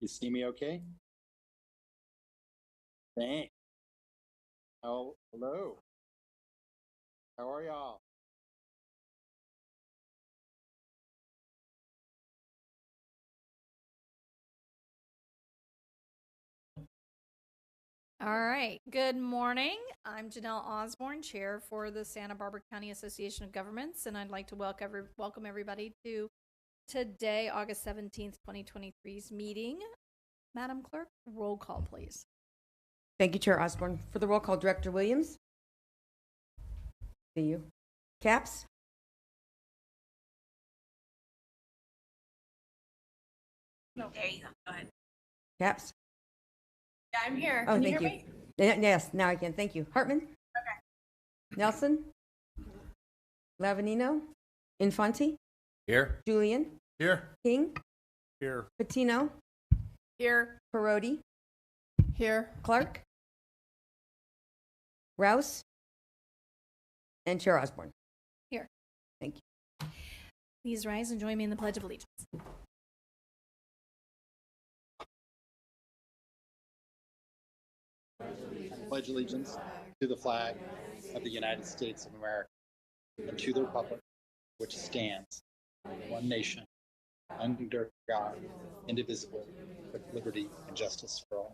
You see me okay? Thanks. Oh, hello. How are y'all? All right. Good morning. I'm Janelle Osborne, Chair for the Santa Barbara County Association of Governments, and I'd like to welcome everybody to today, August 17th, 2023's meeting. Madam Clerk, roll call, please. Thank you, Chair Osborne. For the roll call, Director Williams. See you. Caps. No. There you go. Go ahead. Caps. Yeah, I'm here. Oh, Can thank you you. hear me? Yes, now I can. Thank you. Hartman. Okay. Nelson. Lavanino. Infante. Here. Julian. Here. King. Here. Patino. Here. Perotti. Here. Clark. Rouse. And Chair Osborne. Here. Thank you. Please rise and join me in the Pledge of Allegiance. Pledge allegiance to the flag of the United States of America and to the republic which stands, one nation, under God, indivisible, with liberty and justice for all.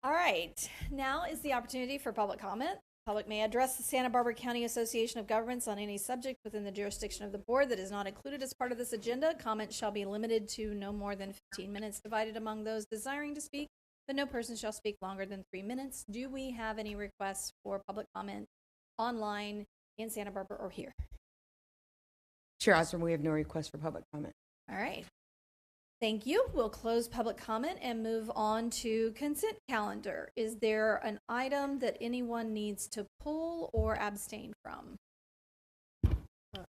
All right. Now is the opportunity for public comment. Public may address the Santa Barbara County Association of Governments on any subject within the jurisdiction of the board that is not included as part of this agenda. Comments shall be limited to no more than 15 minutes, divided among those desiring to speak, but no person shall speak longer than 3 minutes. Do we have any requests for public comment online in Santa Barbara or here? Chair Osborne, we have no request for public comment. All right. Thank you. We'll close public comment and move on to consent calendar. Is there an item that anyone needs to pull or abstain from?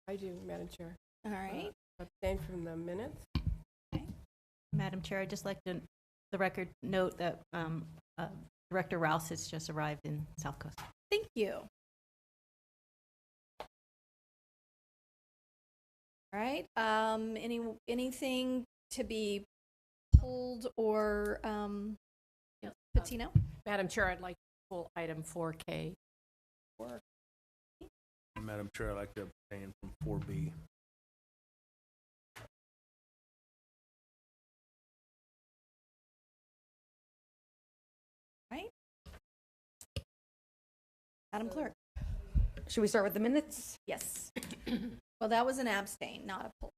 I do, Madam Chair. All right. Abstain from the minutes. Madam Chair, I'd just like to, the record note that Director Rouse has just arrived in South Coast. Thank you. All right. Anything to be pulled or Patino? Madam Chair, I'd like to pull item 4K. Madam Chair, I'd like to abstain from 4B. Right. Madam Clerk. Should we start with the minutes? Yes. Well, that was an abstain, not a pull.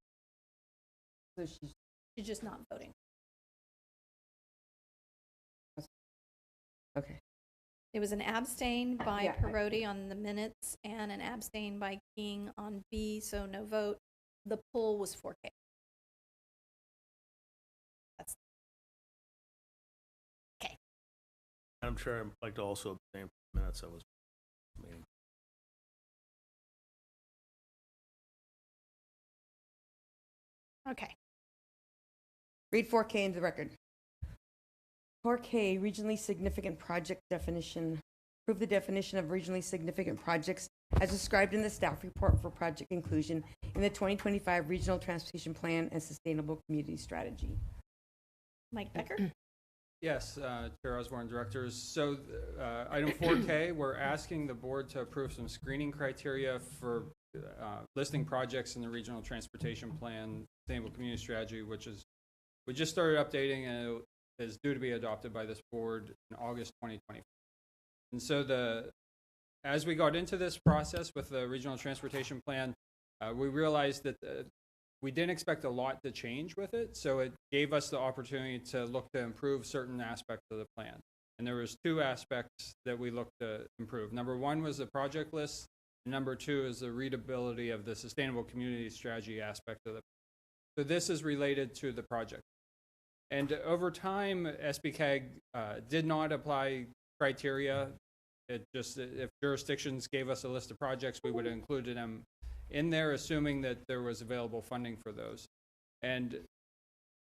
So she's She's just not voting. okay. It was an abstain by Yeah, Perotti on the minutes and an abstain by King on B, so no vote. The pull was 4K. That's okay. Madam Chair, I'd like to also abstain from minutes that was meeting. Okay. Read 4K into the record. 4K, regionally significant project definition. Approve the definition of regionally significant projects as described in the staff report for project inclusion in the 2025 Regional Transportation Plan and Sustainable Community Strategy. Mike Becker? Yes, Chair Osborne, directors. So item 4K, we're asking the board to approve some screening criteria for listing projects in the Regional Transportation Plan, Sustainable Community Strategy, which is, we just started updating and it is due to be adopted by this board in August 2020. And so as we got into this process with the Regional Transportation Plan, we realized that we didn't expect a lot to change with it, so it gave us the opportunity to look to improve certain aspects of the plan. And there was two aspects that we looked to improve. Number one was the project list, and number two is the readability of the Sustainable Community Strategy aspect of the plan. So this is related to the project. And over time, SBCAG did not apply criteria. It just, if jurisdictions gave us a list of projects, we would have included them in there, assuming that there was available funding for those. And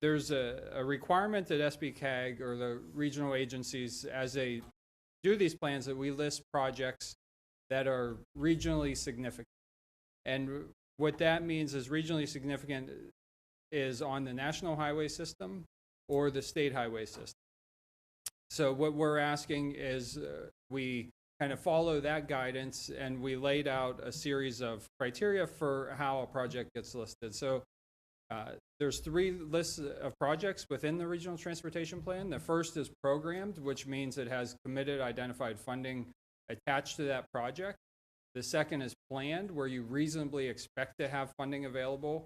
there's a requirement that SBCAG or the regional agencies, as they do these plans, that we list projects that are regionally significant. And what that means is regionally significant is on the national highway system or the state highway system. So what we're asking is we kind of follow that guidance, and we laid out a series of criteria for how a project gets listed. So there's 3 lists of projects within the Regional Transportation Plan. The first is programmed, which means it has committed identified funding attached to that project. The second is planned, where you reasonably expect to have funding available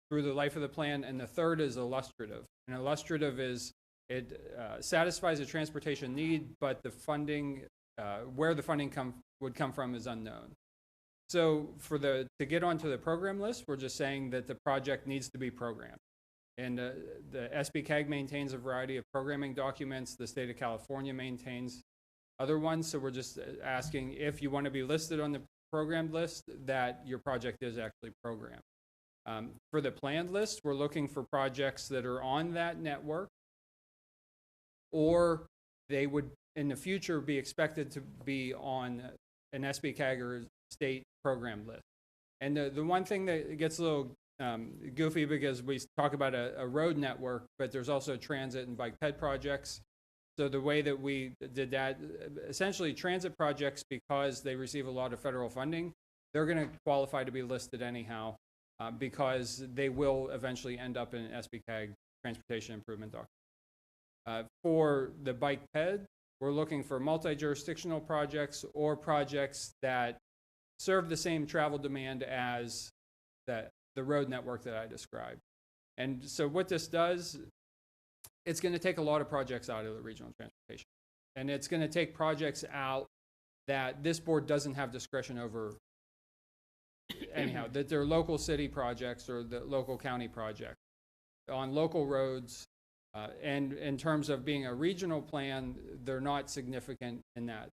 through the life of the plan. And the third is illustrative. And illustrative is it satisfies a transportation need, but the funding, where the funding would come from is unknown. So to get onto the program list, we're just saying that the project needs to be programmed. And the SBCAG maintains a variety of programming documents. The state of California maintains other ones. So we're just asking if you want to be listed on the programmed list, that your project is actually programmed. For the planned list, we're looking for projects that are on that network, or they would in the future be expected to be on an SBCAG or state program list. And the one thing that gets a little goofy, because we talk about a road network, but there's also transit and bike ped projects. So the way that we did that, essentially transit projects, because they receive a lot of federal funding, they're going to qualify to be listed anyhow, because they will eventually end up in SBCAG transportation improvement document. For the bike ped, we're looking for multi-jurisdictional projects or projects that serve the same travel demand as the road network that I described. And so what this does, it's going to take a lot of projects out of the regional transportation. And it's going to take projects out that this board doesn't have discretion over anyhow, that they're local city projects or the local county project on local roads. And in terms of being a regional plan, they're not significant in that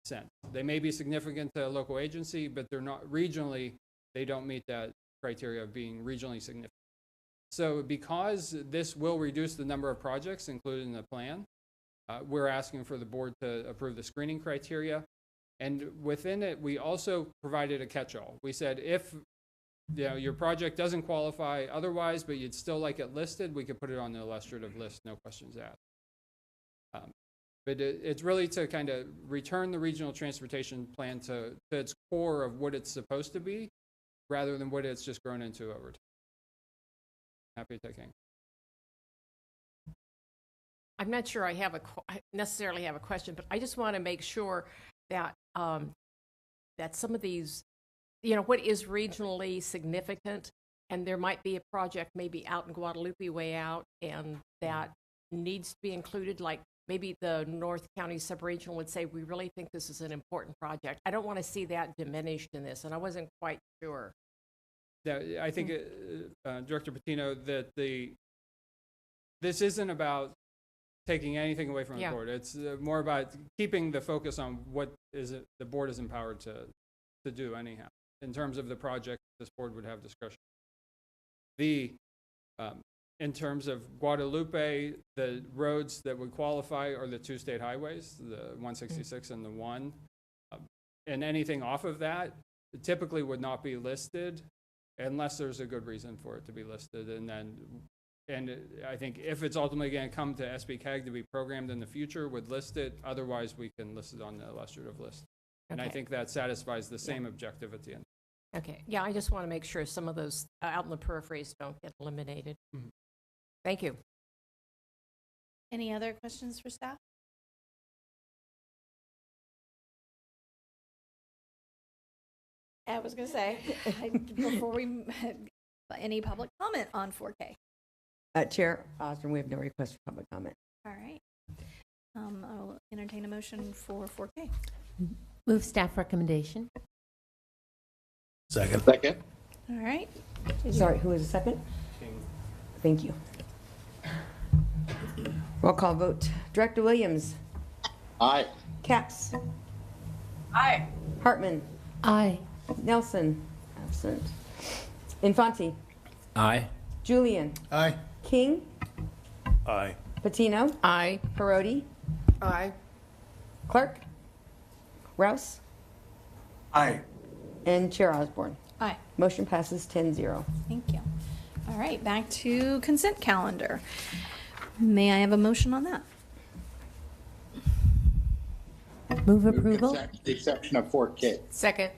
sense. They may be significant to a local agency, but they're not regionally, they don't meet that criteria of being regionally significant. So because this will reduce the number of projects included in the plan, we're asking for the board to approve the screening criteria. And within it, we also provided a catch-all. We said if your project doesn't qualify otherwise, but you'd still like it listed, we could put it on the illustrative list, no questions asked. But it's really to kind of return the regional transportation plan to its core of what it's supposed to be, rather than what it's just grown into over time. Happy to take any. I'm not sure I necessarily have a question, but I just want to make sure that that some of these, what is regionally significant, and there might be a project maybe out in Guadalupe way out, and that needs to be included, like maybe the North County Subregional would say, we really think this is an important project. I don't want to see that diminished in this, and I wasn't quite sure. Yeah, I think, Director Patino, that this isn't about taking anything away from the board. It's more about keeping the focus on what the board is empowered to do anyhow. In terms of the project, this board would have discretion. In terms of Guadalupe, the roads that would qualify are the 2 state highways, the 166 and the 1. And anything off of that typically would not be listed unless there's a good reason for it to be listed. And I think if it's ultimately going to come to SBCAG to be programmed in the future, would list it. Otherwise, we can list it on the illustrative list. And I think that satisfies the same objective at the end. Okay. Yeah, I just want to make sure some of those out in the peripheries don't get eliminated. Mm-hmm. Thank you. Any other questions for staff? I was going to say, before we, any public comment on 4K? Chair Osborne, we have no request for public comment. All right. I'll entertain a motion for 4K. Move staff recommendation. Second. All right. Sorry, who is the second? Thank you. Roll call vote. Director Williams. Aye. Capps. Aye. Hartman. Aye. Nelson. Absent. Infante. Aye. Julian. Aye. King. Aye. Patino. Aye. Parodi. Aye. Clark. Rouse. Aye. And Chair Osborne. Aye. Motion passes 10-0. Thank you. All right, back to consent calendar. May I have a motion on that? Move approval? The exception of 4K. Second.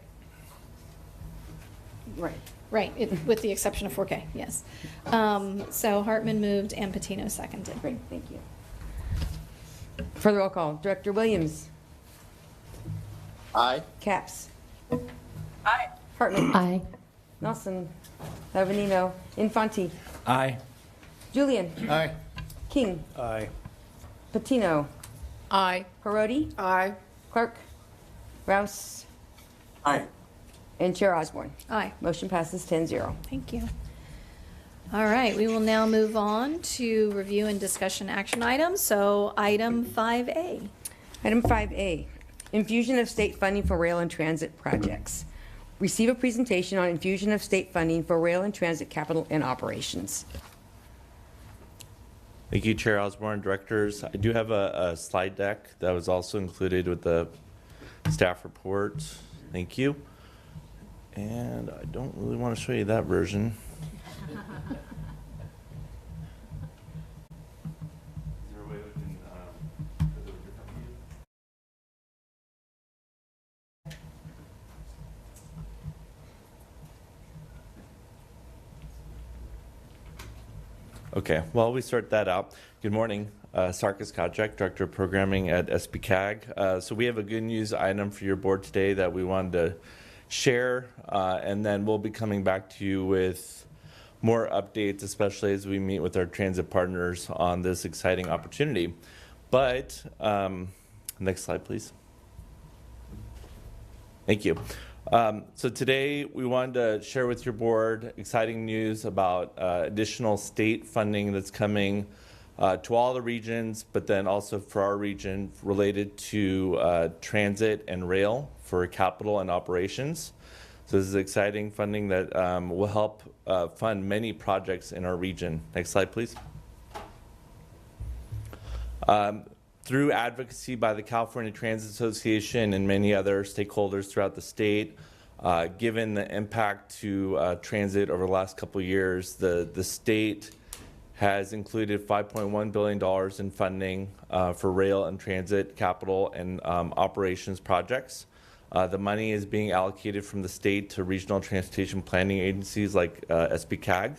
Right. Right, with the exception of 4K, yes. So Hartman moved and Patino seconded. Great, thank you. For the roll call, Director Williams. Aye. Capps. Aye. Hartman. Aye. Nelson. Lavanino. Infante. Aye. Julian. Aye. King. Aye. Patino. Aye. Parodi. Aye. Clark. Rouse. Aye. And Chair Osborne. Aye. Motion passes 10-0. Thank you. All right, we will now move on to review and discussion action items. So item 5A. Item 5A, infusion of state funding for rail and transit projects. Receive a presentation on infusion of state funding for rail and transit capital and operations. Thank you, Chair Osborne, directors. I do have a slide deck that was also included with the staff report. Thank you. And I don't really want to show you that version. Is there a way we can put it with your computer? Okay, while we sort that out, good morning. Sarkis Kajak, Director of Programming at SBCAG. So we have a good news item for your board today that we wanted to share, and then we'll be coming back to you with more updates, especially as we meet with our transit partners on this exciting opportunity. But, next slide, please. Thank you. So today we wanted to share with your board exciting news about additional state funding that's coming to all the regions, but then also for our region related to transit and rail for capital and operations. So this is exciting funding that will help fund many projects in our region. Next slide, please. Through advocacy by the California Transit Association and many other stakeholders throughout the state, given the impact to transit over the last couple of years, the state has included $5.1 billion in funding for rail and transit capital and operations projects. The money is being allocated from the state to regional transportation planning agencies like SBCAG.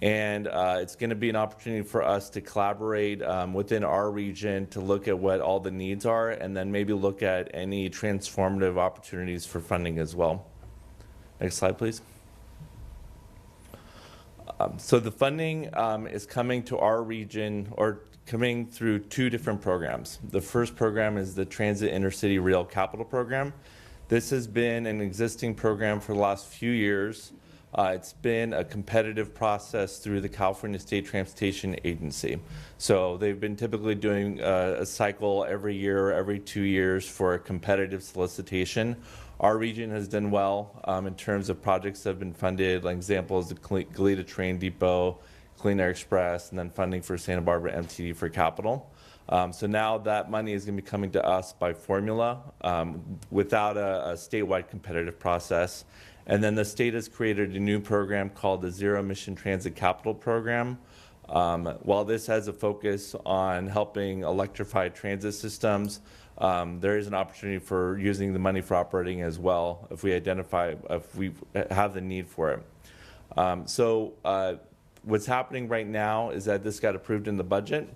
And it's going to be an opportunity for us to collaborate within our region to look at what all the needs are and then maybe look at any transformative opportunities for funding as well. Next slide, please. So the funding is coming to our region or coming through two different programs. The first program is the Transit Intercity Rail Capital Program. This has been an existing program for the last few years. It's been a competitive process through the California State Transportation Agency. So they've been typically doing a cycle every year, every 2 years for a competitive solicitation. Our region has done well in terms of projects that have been funded, like examples, the Goleta Train Depot, Clean Air Express, and then funding for Santa Barbara MTD for capital. So now that money is going to be coming to us by formula without a statewide competitive process. And then the state has created a new program called the Zero Emission Transit Capital Program. While this has a focus on helping electrify transit systems, there is an opportunity for using the money for operating as well if we have the need for it. What's happening right now is that this got approved in the budget,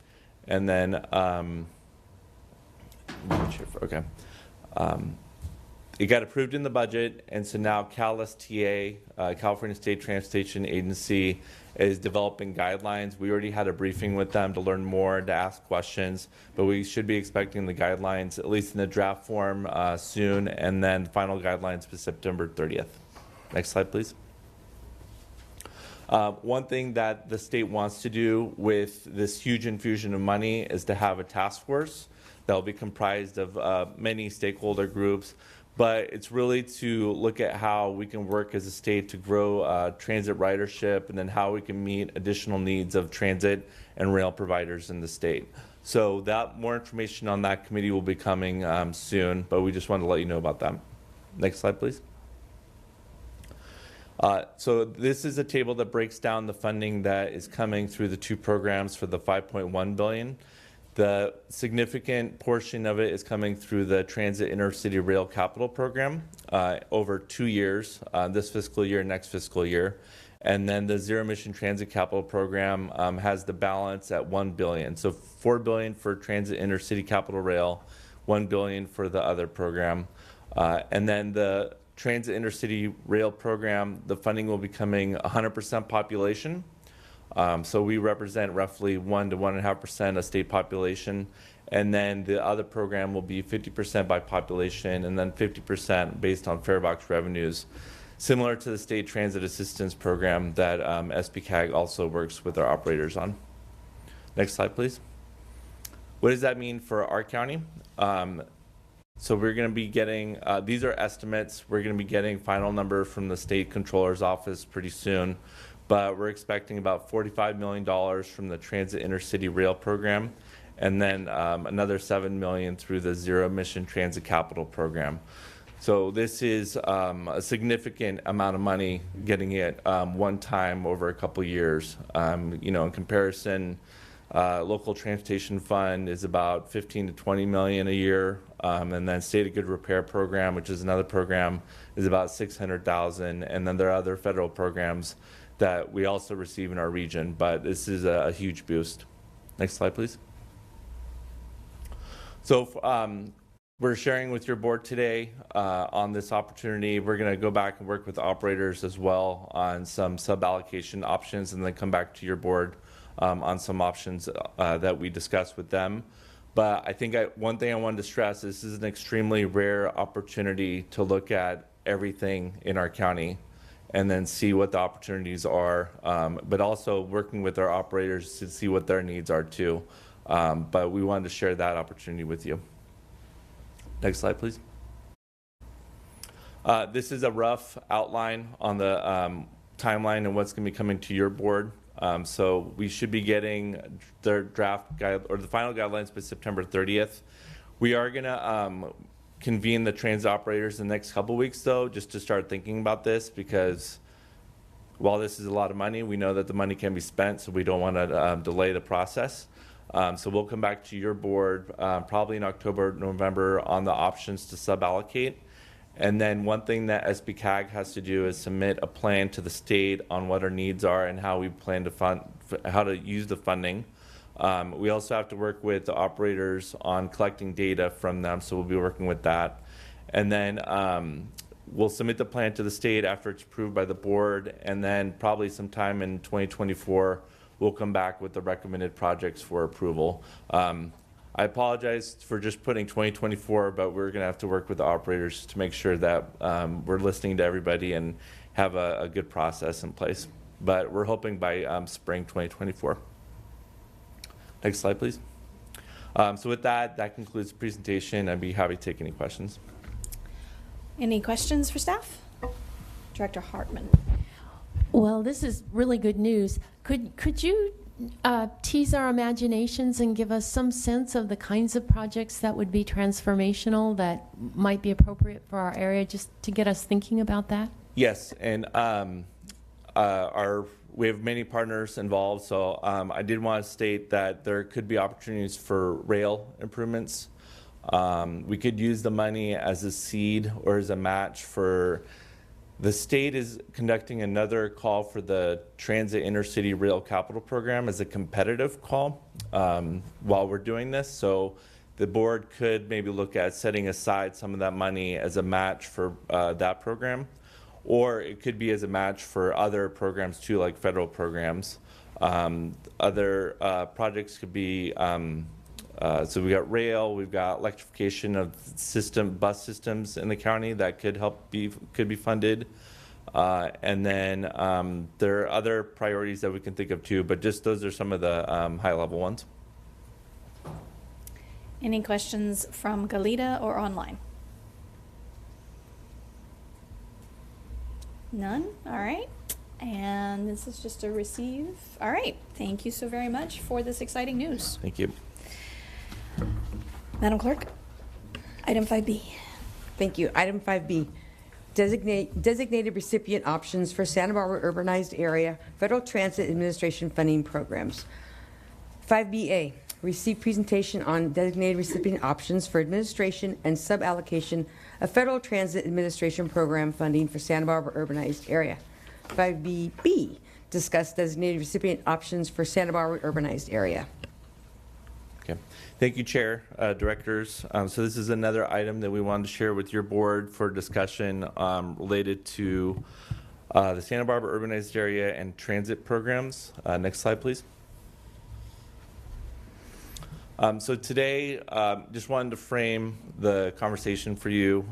and then it got approved in the budget, and so now CalSTA, California State Transportation Agency, is developing guidelines. We already had a briefing with them to learn more, to ask questions, but we should be expecting the guidelines, at least in the draft form, soon, and then final guidelines for September 30th. Next slide, please. One thing that the state wants to do with this huge infusion of money is to have a task force that will be comprised of many stakeholder groups, but it's really to look at how we can work as a state to grow transit ridership and then how we can meet additional needs of transit and rail providers in the state. So that more information on that committee will be coming soon, but we just wanted to let you know about that. Next slide, please. So this is a table that breaks down the funding that is coming through the two programs for the 5.1 billion. The significant portion of it is coming through the Transit Intercity Rail Capital Program over 2 years, this fiscal year, next fiscal year. And then the Zero Emission Transit Capital Program has the balance at 1 billion. So 4 billion for Transit Intercity Capital Rail, 1 billion for the other program. And then the Transit Intercity Rail Program, the funding will be coming 100% population. So we represent roughly 1 to 1.5% of state population. And then the other program will be 50% by population and then 50% based on fare box revenues, similar to the State Transit Assistance Program that SBCAG also works with our operators on. Next slide, please. What does that mean for our county? So we're going to be getting, these are estimates. We're going to be getting final number from the State Controller's Office pretty soon, but we're expecting about $45 million from the Transit Intercity Rail Program, and then another $7 million through the Zero Emission Transit Capital Program. So this is a significant amount of money, getting it one time over a couple years. You know, in comparison, local transportation fund is about 15 to 20 million a year, and then State of Good Repair Program, which is another program, is about 600,000, and then there are other federal programs that we also receive in our region, but this is a huge boost. Next slide, please. So we're sharing with your board today on this opportunity. We're going to go back and work with operators as well on some sub-allocation options, and then come back to your board on some options that we discussed with them. But I think one thing I wanted to stress is this is an extremely rare opportunity to look at everything in our county and then see what the opportunities are, but also working with our operators to see what their needs are too. But we wanted to share that opportunity with you. Next slide, please. This is a rough outline on the timeline and what's going to be coming to your board. So we should be getting the draft guide or the final guidelines by September 30th. We are going to convene the transit operators in the next couple weeks, though, just to start thinking about this, because while this is a lot of money, we know that the money can be spent, so we don't want to delay the process. So we'll come back to your board probably in October, November on the options to sub-allocate. And then one thing that SBCAG has to do is submit a plan to the state on what our needs are and how we plan to fund, how to use the funding. We also have to work with the operators on collecting data from them, so we'll be working with that. And then we'll submit the plan to the state after it's approved by the board, and then probably sometime in 2024, we'll come back with the recommended projects for approval. I apologize for just putting 2024, but we're going to have to work with the operators to make sure that we're listening to everybody and have a good process in place. But we're hoping by spring 2024. Next slide, please. So with that, that concludes the presentation. I'd be happy to take any questions. Any questions for staff? Director Hartman. Well, this is really good news. Could you tease our imaginations and give us some sense of the kinds of projects that would be transformational that might be appropriate for our area, just to get us thinking about that? Yes, and we have many partners involved, so I did want to state that there could be opportunities for rail improvements. We could use the money as a seed or as a match for. The state is conducting another call for the Transit Intercity Rail Capital Program as a competitive call while we're doing this. So the board could maybe look at setting aside some of that money as a match for that program, or it could be as a match for other programs too, like federal programs. Other projects could be, so we got rail, we've got electrification of bus systems in the county that could be funded. And then there are other priorities that we can think of too, but just those are some of the high level ones. Any questions from Galita or online? None? All right. And this is just a receive. All right. Thank you so very much for this exciting news. Thank you. Madam Clerk, item 5B. Thank you. Item 5B. designated recipient options for Santa Barbara urbanized area Federal Transit Administration funding programs. 5BA, receive presentation on designated recipient options for administration and suballocation of Federal Transit Administration program funding for Santa Barbara urbanized area. 5BB, discuss designated recipient options for Santa Barbara urbanized area. Okay. Thank you, Chair, Directors. So this is another item that we wanted to share with your board for discussion related to the Santa Barbara urbanized area and transit programs. Next slide, please. So today, just wanted to frame the conversation for you.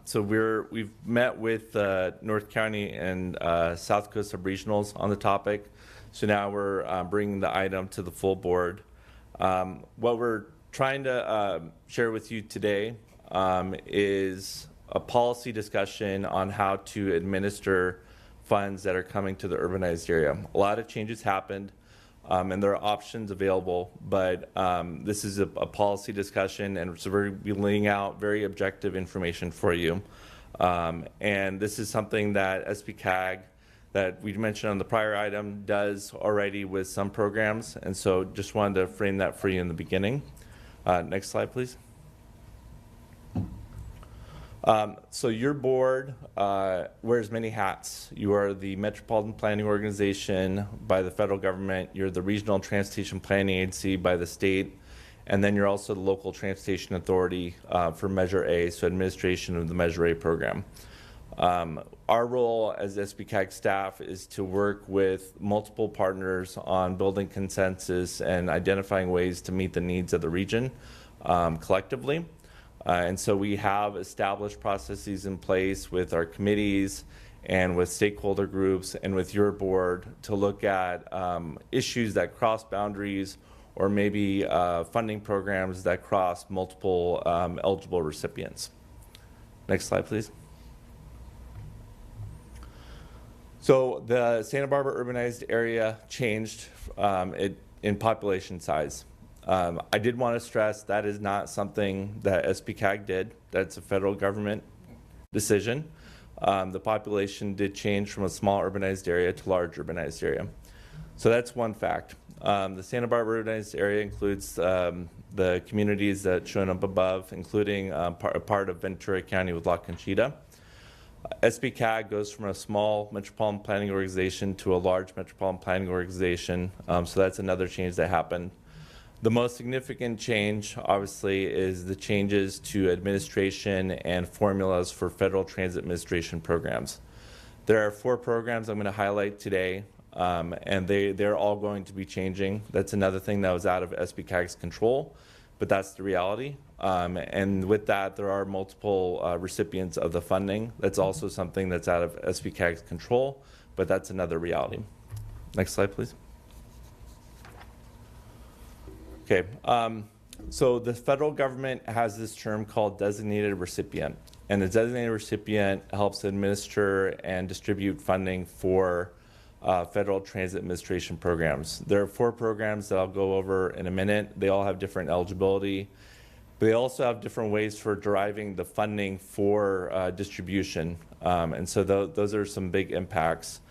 So we've met with North County and South Coast Subregionals on the topic. So now we're bringing the item to the full board. What we're trying to share with you today is a policy discussion on how to administer funds that are coming to the urbanized area. A lot of changes happened. And there are options available, but this is a policy discussion, and so we're be laying out very objective information for you. And this is something that SBCAG, that we mentioned on the prior item, does already with some programs, and so just wanted to frame that for you in the beginning. Next slide, please. So your board wears many hats. You are the Metropolitan Planning Organization by the federal government. You're the Regional Transportation Planning Agency by the state. And then you're also the Local Transportation Authority for Measure A, so administration of the Measure A program. Our role as SBCAG staff is to work with multiple partners on building consensus and identifying ways to meet the needs of the region collectively. And so we have established processes in place with our committees and with stakeholder groups and with your board to look at issues that cross boundaries, or maybe funding programs that cross multiple eligible recipients. Next slide, please. So the Santa Barbara urbanized area changed in population size. I did want to stress that is not something that SBCAG did. That's a federal government decision. The population did change from a small urbanized area to large urbanized area. So that's one fact. The Santa Barbara urbanized area includes the communities that shown up above, including a part of Ventura County with La Conchita. SBCAG goes from a small metropolitan planning organization to a large metropolitan planning organization. So that's another change that happened. The most significant change, obviously, is the changes to administration and formulas for Federal Transit Administration programs. There are 4 programs I'm going to highlight today, and they're all going to be changing. That's another thing that was out of SBCAG's control, but that's the reality. And with that, there are multiple recipients of the funding. That's also something that's out of SBCAG's control, but that's another reality. Next slide, please. Okay, so the federal government has this term called designated recipient, and the designated recipient helps administer and distribute funding for Federal Transit Administration programs. There are 4 programs that I'll go over in a minute. They all have different eligibility, but they also have different ways for deriving the funding for distribution, and so those are some big impacts.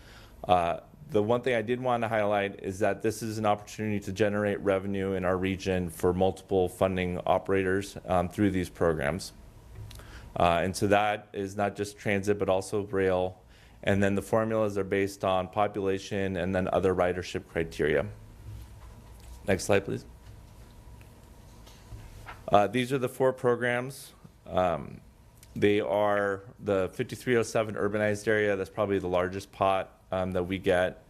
The one thing I did want to highlight is that this is an opportunity to generate revenue in our region for multiple funding operators through these programs. And so that is not just transit, but also rail. And then the formulas are based on population and then other ridership criteria. Next slide, please. These are the 4 programs. They are the 5307 urbanized area. That's probably the largest pot that we get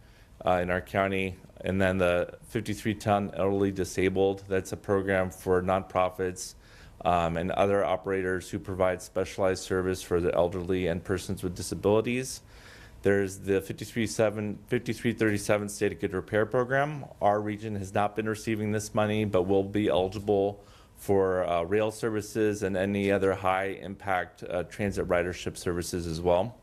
in our county. And then the 5310 elderly disabled. That's a program for nonprofits and other operators who provide specialized service for the elderly and persons with disabilities. There's the 5337 State of Good Repair program. Our region has not been receiving this money, but will be eligible for rail services and any other high impact transit ridership services as well.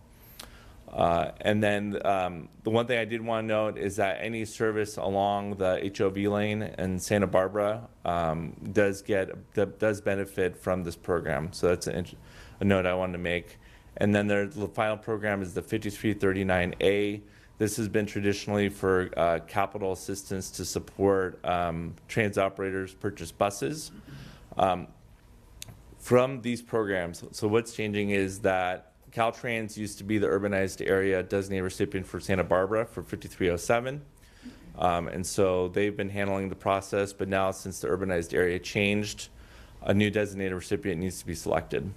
And then the one thing I did want to note is that any service along the HOV lane in Santa Barbara does benefit from this program. So that's a note I wanted to make. And then the final program is the 5339A. This has been traditionally for capital assistance to support transit operators purchase buses. From these programs, so what's changing is that Caltrans used to be the urbanized area designated recipient for Santa Barbara for 5307. And so they've been handling the process, but now since the urbanized area changed, a new designated recipient needs to be selected.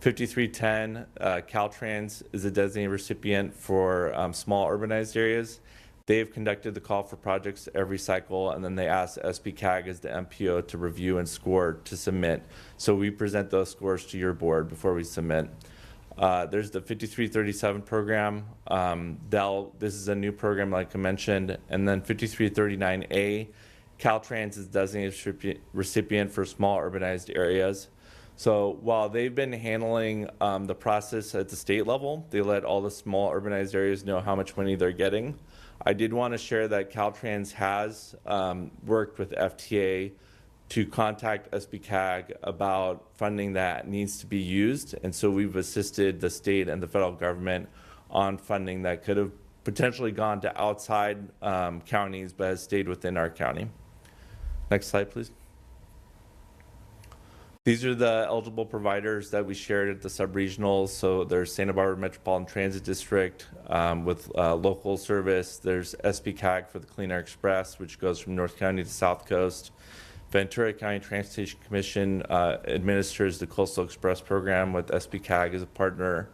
5310, Caltrans is a designated recipient for small urbanized areas. They've conducted the call for projects every cycle, and then they ask SBCAG as the MPO to review and score to submit. So we present those scores to your board before we submit. There's the 5337 program. This is a new program like I mentioned. And then 5339A, Caltrans is designated recipient for small urbanized areas. So while they've been handling the process at the state level, they let all the small urbanized areas know how much money they're getting. I did want to share that Caltrans has worked with FTA to contact SBCAG about funding that needs to be used. And so we've assisted the state and the federal government on funding that could have potentially gone to outside counties, but has stayed within our county. Next slide, please. These are the eligible providers that we shared at the sub-regionals. So there's Santa Barbara Metropolitan Transit District with local service. There's SBCAG for the Clean Air Express, which goes from North County to South Coast. Ventura County Transportation Commission administers the Coastal Express program with SBCAG as a partner.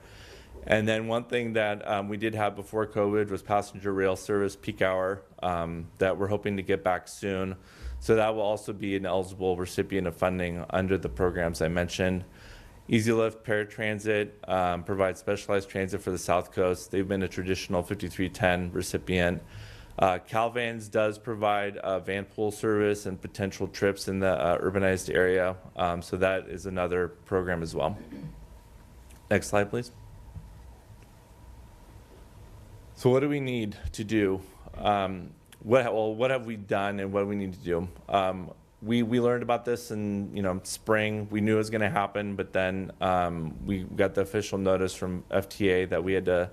And then one thing that we did have before COVID was passenger rail service peak hour that we're hoping to get back soon. So that will also be an eligible recipient of funding under the programs I mentioned. Easy Lift Paratransit provides specialized transit for the South Coast. They've been a traditional 5310 recipient. Calvans does provide van pool service and potential trips in the urbanized area. So that is another program as well. Next slide, please. So what do we need to do? What have we done and what do we need to do? We learned about this in spring. We knew it was going to happen, but then we got the official notice from FTA that we had to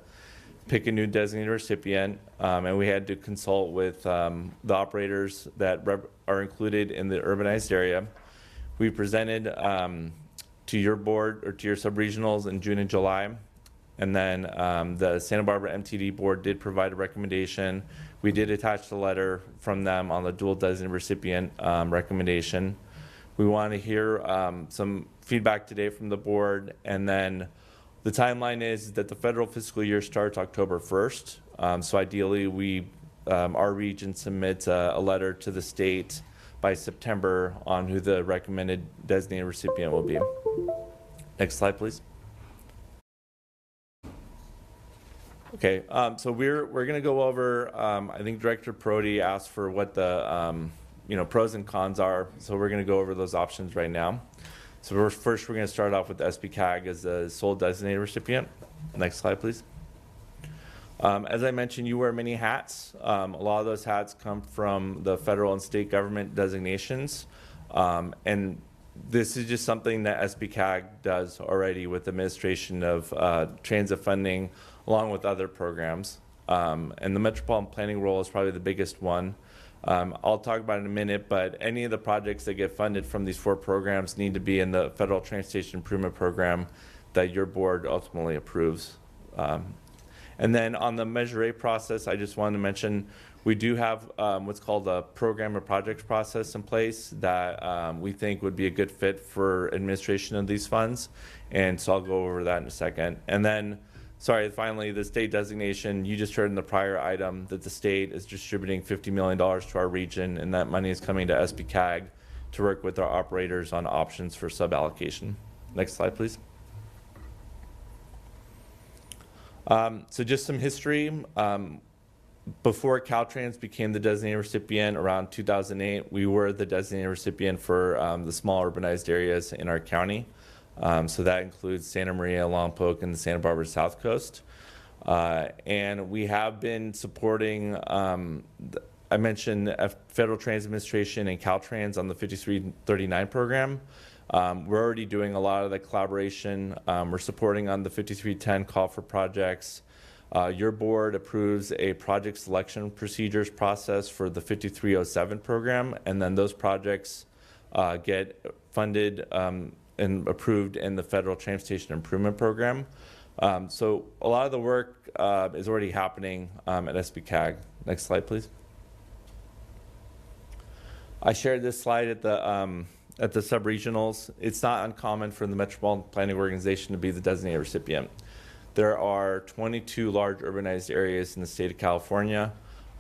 pick a new designated recipient, and we had to consult with the operators that are included in the urbanized area. We presented to your board or to your sub-regionals in June and July, and then the Santa Barbara MTD board did provide a recommendation. We did attach the letter from them on the dual designated recipient recommendation. We want to hear some feedback today from the board, and then the timeline is that the federal fiscal year starts October 1st. So ideally, our region submits a letter to the state by September on who the recommended designated recipient will be. Next slide, please. Okay, so we're going to go over. I think Director Prodi asked for what the pros and cons are. So we're going to go over those options right now. So first, we're going to start off with SBCAG as the sole designated recipient. Next slide, please. As I mentioned, you wear many hats. A lot of those hats come from the federal and state government designations. And this is just something that SBCAG does already with administration of transit funding, along with other programs. And the metropolitan planning role is probably the biggest one. I'll talk about it in a minute, but any of the projects that get funded from these 4 programs need to be in the Federal Transportation Improvement Program that your board ultimately approves. And then on the Measure A process, I just wanted to mention we do have what's called a program or projects process in place that we think would be a good fit for administration of these funds. And so I'll go over that in a second. And then finally, the state designation, you just heard in the prior item that the state is distributing $50 million to our region, and that money is coming to SBCAG to work with our operators on options for sub-allocation. Next slide, please. So just some history. Before Caltrans became the designated recipient around 2008, we were the designated recipient for the small urbanized areas in our county. So that includes Santa Maria, Lompoc, and the Santa Barbara South Coast. And we have been supporting, I mentioned Federal Transit Administration and Caltrans on the 5339 program. We're already doing a lot of the collaboration. We're supporting on the 5310 call for projects. Your board approves a project selection procedures process for the 5307 program, and then those projects get funded and approved in the Federal Transportation Improvement Program. So a lot of the work is already happening at SBCAG. Next slide, please. I shared this slide at the sub-regionals. It's not uncommon for the Metropolitan Planning Organization to be the designated recipient. There are 22 large urbanized areas in the state of California.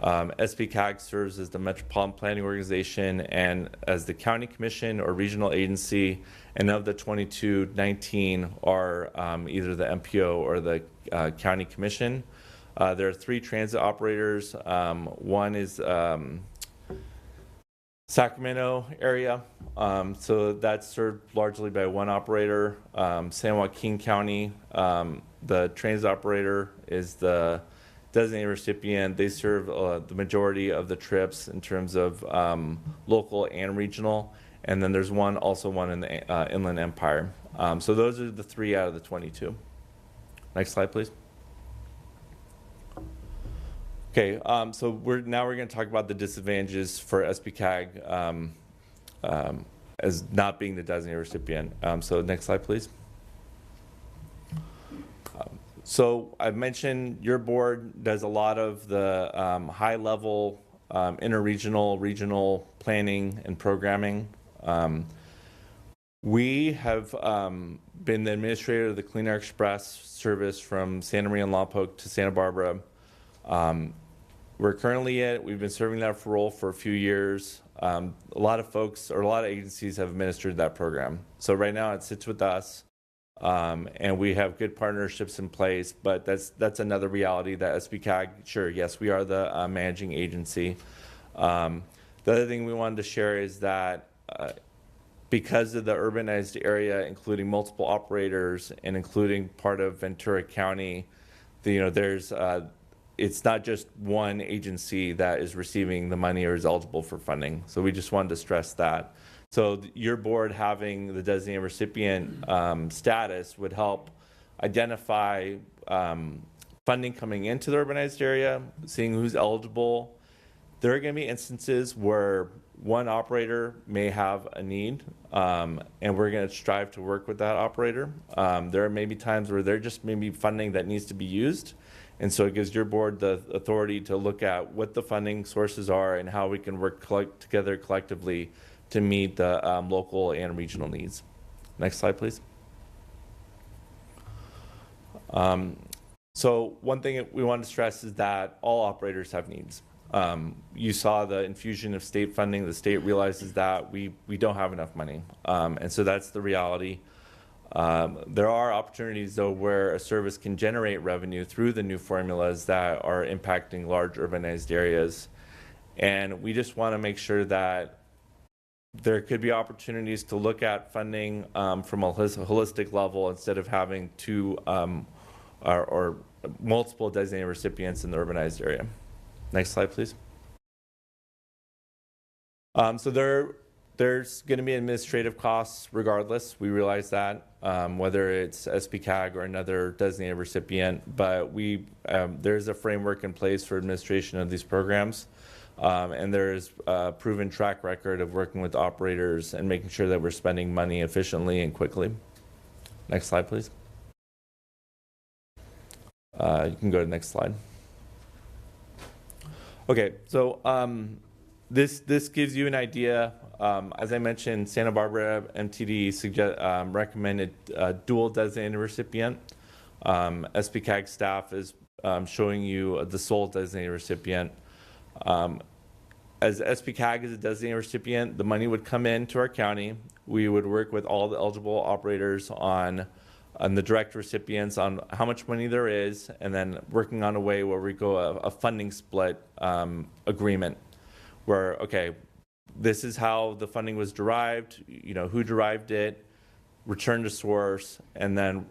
SBCAG serves as the Metropolitan Planning Organization and as the county commission or regional agency, and of the 22, 19 are either the MPO or the county commission. There are 3 transit operators. One is Sacramento area, so that's served largely by one operator. San Joaquin County, the transit operator is the designated recipient. They serve the majority of the trips in terms of local and regional. And then there's one in the Inland Empire. So those are the 3 out of the 22. Next slide, please. Okay, so we're going to talk about the disadvantages for SBCAG as not being the designated recipient. So next slide, please. So I've mentioned your board does a lot of the high-level interregional, regional planning and programming. We have been the administrator of the Clean Air Express service from Santa Maria and Lompoc to Santa Barbara. We're currently we've been serving that role for a few years. A lot of folks or a lot of agencies have administered that program. So right now it sits with us. And we have good partnerships in place, but that's another reality that SBCAG, sure, yes, we are the managing agency. The other thing we wanted to share is that because of the urbanized area, including multiple operators and including part of Ventura County, there's it's not just one agency that is receiving the money or is eligible for funding. So we just wanted to stress that. So your board having the designated recipient status would help identify funding coming into the urbanized area, seeing who's eligible. There are going to be instances where one operator may have a need, and we're going to strive to work with that operator. There are maybe times where there just may be funding that needs to be used, and so it gives your board the authority to look at what the funding sources are and how we can work together collectively to meet the local and regional needs. Next slide, please. So one thing we want to stress is that all operators have needs. You saw the infusion of state funding. The state realizes that we don't have enough money. And so that's the reality. There are opportunities, though, where a service can generate revenue through the new formulas that are impacting large urbanized areas. And we just want to make sure that there could be opportunities to look at funding from a holistic level instead of having two or multiple designated recipients in the urbanized area. Next slide, please. So there's going to be administrative costs regardless. We realize that, whether it's SBCAG or another designated recipient, but there's a framework in place for administration of these programs. And there's a proven track record of working with operators and making sure that we're spending money efficiently and quickly. Next slide, please. You can go to the next slide. Okay, so this gives you an idea. As I mentioned, Santa Barbara MTD recommended dual designated recipient. SBCAG staff is showing you the sole designated recipient. As SBCAG is a designated recipient, the money would come into our county. We would work with all the eligible operators on the direct recipients on how much money there is, and then working on a way where we go a funding split agreement where, okay, this is how the funding was derived, who derived it, return to source, and then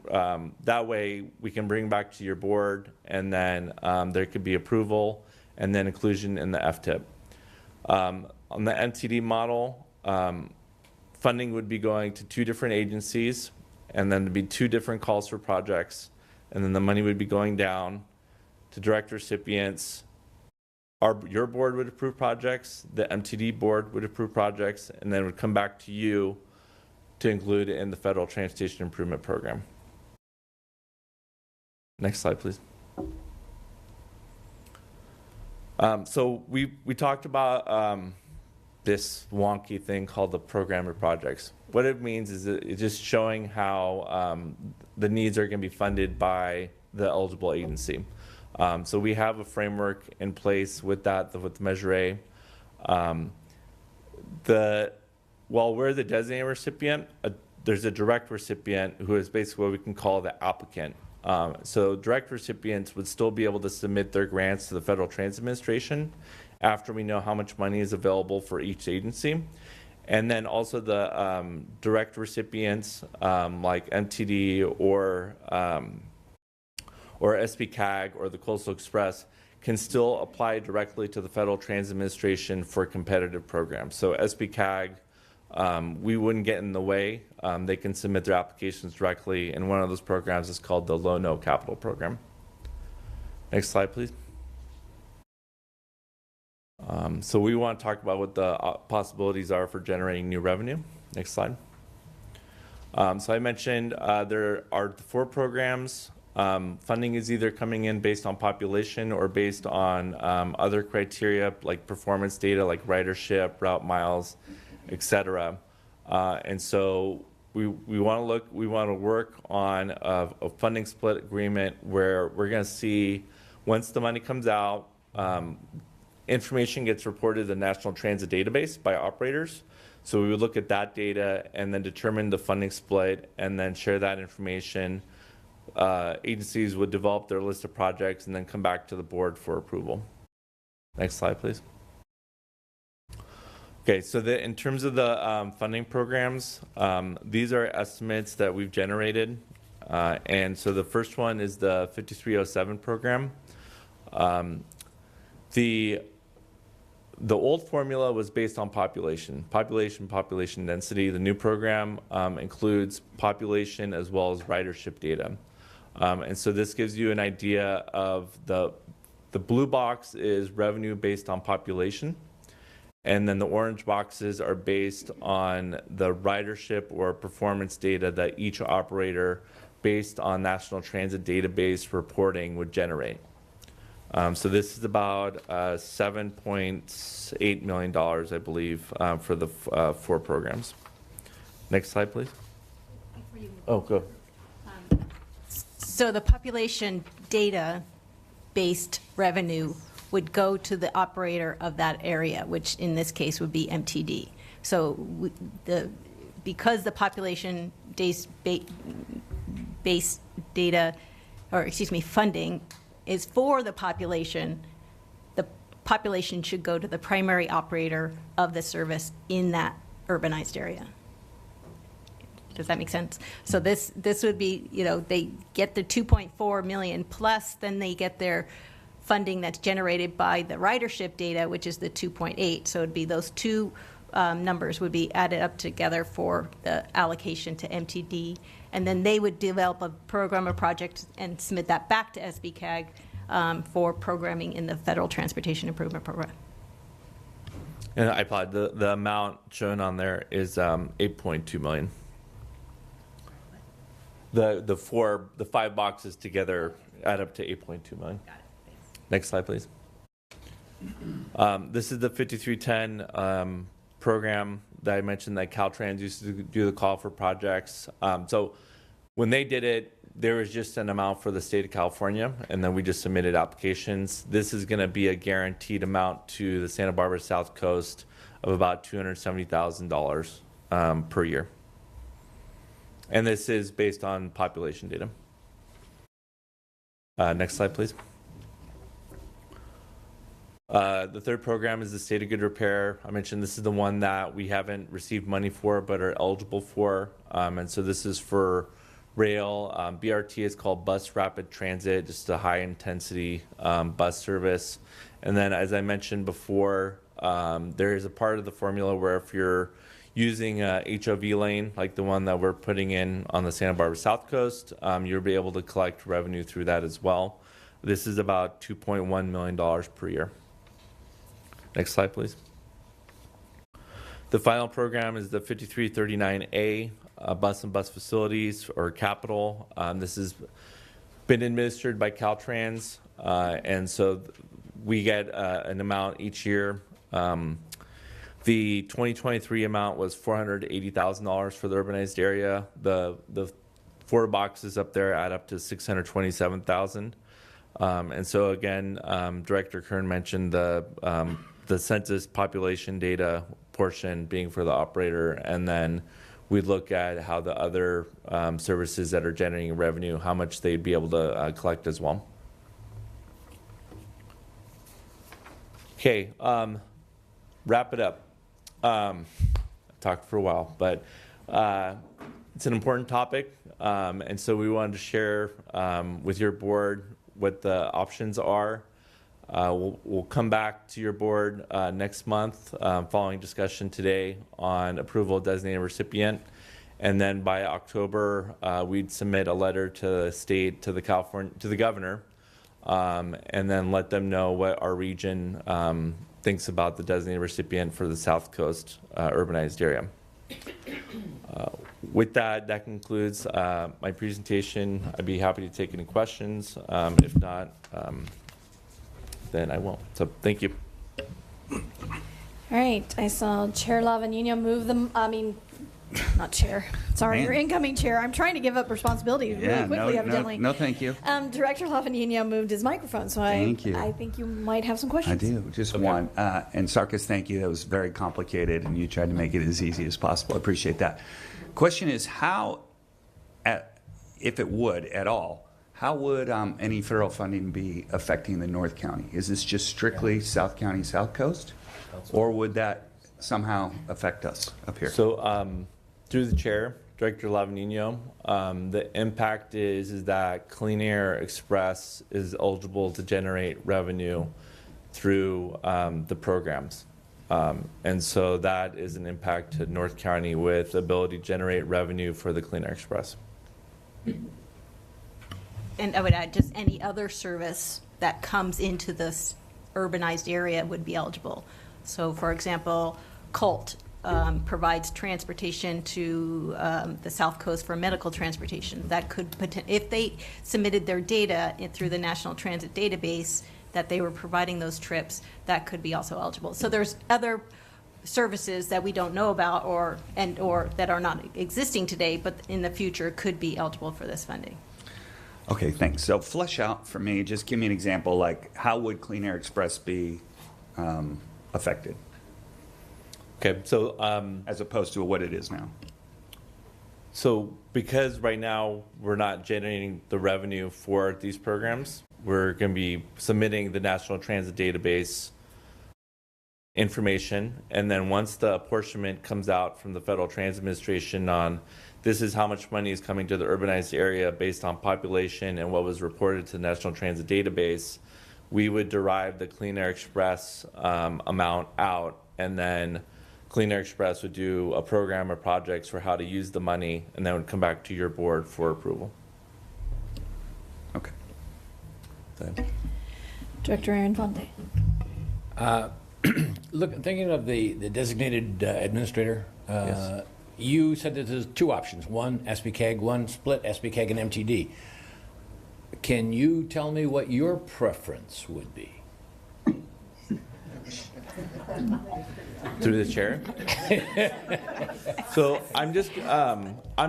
that way we can bring back to your board, and then there could be approval and then inclusion in the FTIP. On the MTD model, funding would be going to 2 different agencies, and then there'd be 2 different calls for projects, and then the money would be going down to direct recipients. Your board would approve projects, the MTD board would approve projects, and then it would come back to you to include in the Federal Transportation Improvement Program. Next slide, please. So we talked about this wonky thing called the program of projects. What it means is it's just showing how the needs are going to be funded by the eligible agency. So we have a framework in place with that, with Measure A. While we're the designated recipient, there's a direct recipient who is basically what we can call the applicant. So direct recipients would still be able to submit their grants to the Federal Transit Administration after we know how much money is available for each agency. And then also the direct recipients like MTD or SBCAG or the Coastal Express can still apply directly to the Federal Transit Administration for competitive programs. So SBCAG, we wouldn't get in the way. They can submit their applications directly, and one of those programs is called the Low-No Capital Program. Next slide, please. So we want to talk about what the possibilities are for generating new revenue. Next slide. So I mentioned there are 4 programs. Funding is either coming in based on population or based on other criteria like performance data like ridership, route miles, etc. And so we want to work on a funding split agreement where we're going to see once the money comes out, information gets reported to the National Transit Database by operators. So we would look at that data and then determine the funding split and then share that information. Agencies would develop their list of projects and then come back to the board for approval. Next slide, please. Okay, so in terms of the funding programs, these are estimates that we've generated. And so the first one is the 5307 program. The old formula was based on population density. The new program includes population as well as ridership data. And so this gives you an idea of the blue box is revenue based on population. And then the orange boxes are based on the ridership or performance data that each operator based on National Transit Database reporting would generate. So this is about $7.8 million, I believe, for the 4 programs. Next slide, please. Oh, go. So the population data-based revenue would go to the operator of that area, which in this case would be MTD. So because the population based data, or excuse me, funding is for the population should go to the primary operator of the service in that urbanized area. Does that make sense? So this would be, they get the 2.4 million plus, then they get their funding that's generated by the ridership data, which is the 2.8. So it'd be those 2 numbers would be added up together for the allocation to MTD, and then they would develop a program or project and submit that back to SBCAG for programming in the Federal Transportation Improvement Program. And I apologize, the amount shown on there is 8.2 million. The 5 boxes together add up to 8.2 million. Got it. Thanks. Next slide, please. This is the 5310 program that I mentioned that Caltrans used to do the call for projects. So when they did it, there was just an amount for the state of California, and then we just submitted applications. This is going to be a guaranteed amount to the Santa Barbara South Coast of about $270,000 per year. And this is based on population data. Next slide, please. The third program is the State of Good Repair. I mentioned this is the one that we haven't received money for but are eligible for. And so this is for rail. BRT is called Bus Rapid Transit, just a high intensity bus service. And then as I mentioned before, there is a part of the formula where if you're using a HOV lane like the one that we're putting in on the Santa Barbara South Coast, you'll be able to collect revenue through that as well. This is about $2.1 million per year. Next slide, please. The final program is the 5339A, bus and bus facilities or capital. This has been administered by Caltrans, and so we get an amount each year. The 2023 amount was $480,000 for the urbanized area. The 4 boxes up there add up to $627,000. And so again, Director Kern mentioned the census population data portion being for the operator, and then we look at how the other services that are generating revenue, how much they'd be able to collect as well. Okay, wrap it up. I talked for a while, but it's an important topic, and so we wanted to share with your board what the options are. We'll come back to your board next month following discussion today on approval of designated recipient, and then by October we'd submit a letter to the state, to the governor, and then let them know what our region thinks about the designated recipient for the South Coast urbanized area. With that, that concludes my presentation. I'd be happy to take any questions. If not, then I won't. So thank you. All right, I saw Chair Lavanino move them, not chair, sorry, your incoming chair. I'm trying to give up responsibility really quickly, evidently. No, thank you. Director Lavanino moved his microphone, so Thank you. I think you might have some questions. I do, just one. And Sarkis, thank you. That was very complicated, and you tried to make it as easy as possible. I appreciate that. Question is how, if it would at all, how would any federal funding be affecting the North County? Is this just strictly South County, South Coast? Or would that somehow affect us up here? So through the chair, Director Lavanino, the impact is that Clean Air Express is eligible to generate revenue through the programs. And so that is an impact to North County with the ability to generate revenue for the Clean Air Express. And I would add, just any other service that comes into this urbanized area would be eligible. So for example, COLT provides transportation to the South Coast for medical transportation. That could, if they submitted their data through the National Transit Database, that they were providing those trips, that could be also eligible. So there's other services that we don't know about or that are not existing today, but in the future could be eligible for this funding. Okay, thanks. So flesh out for me, just give me an example, like how would Clean Air Express be affected? Okay, so as opposed to what it is now. So because right now we're not generating the revenue for these programs, we're going to be submitting the National Transit Database information, and then once the apportionment comes out from the Federal Transit Administration on this is how much money is coming to the urbanized area based on population and what was reported to the National Transit Database, we would derive the Clean Air Express amount out, and then Clean Air Express would do a program or projects for how to use the money, and then would come back to your board for approval. Okay. Director Aaron Fonte. Look, thinking of the designated administrator, Yes. You said that there's 2 options, one SBCAG, one split SBCAG and MTD. Can you tell me what your preference would be? Through the chair. So I'm just, what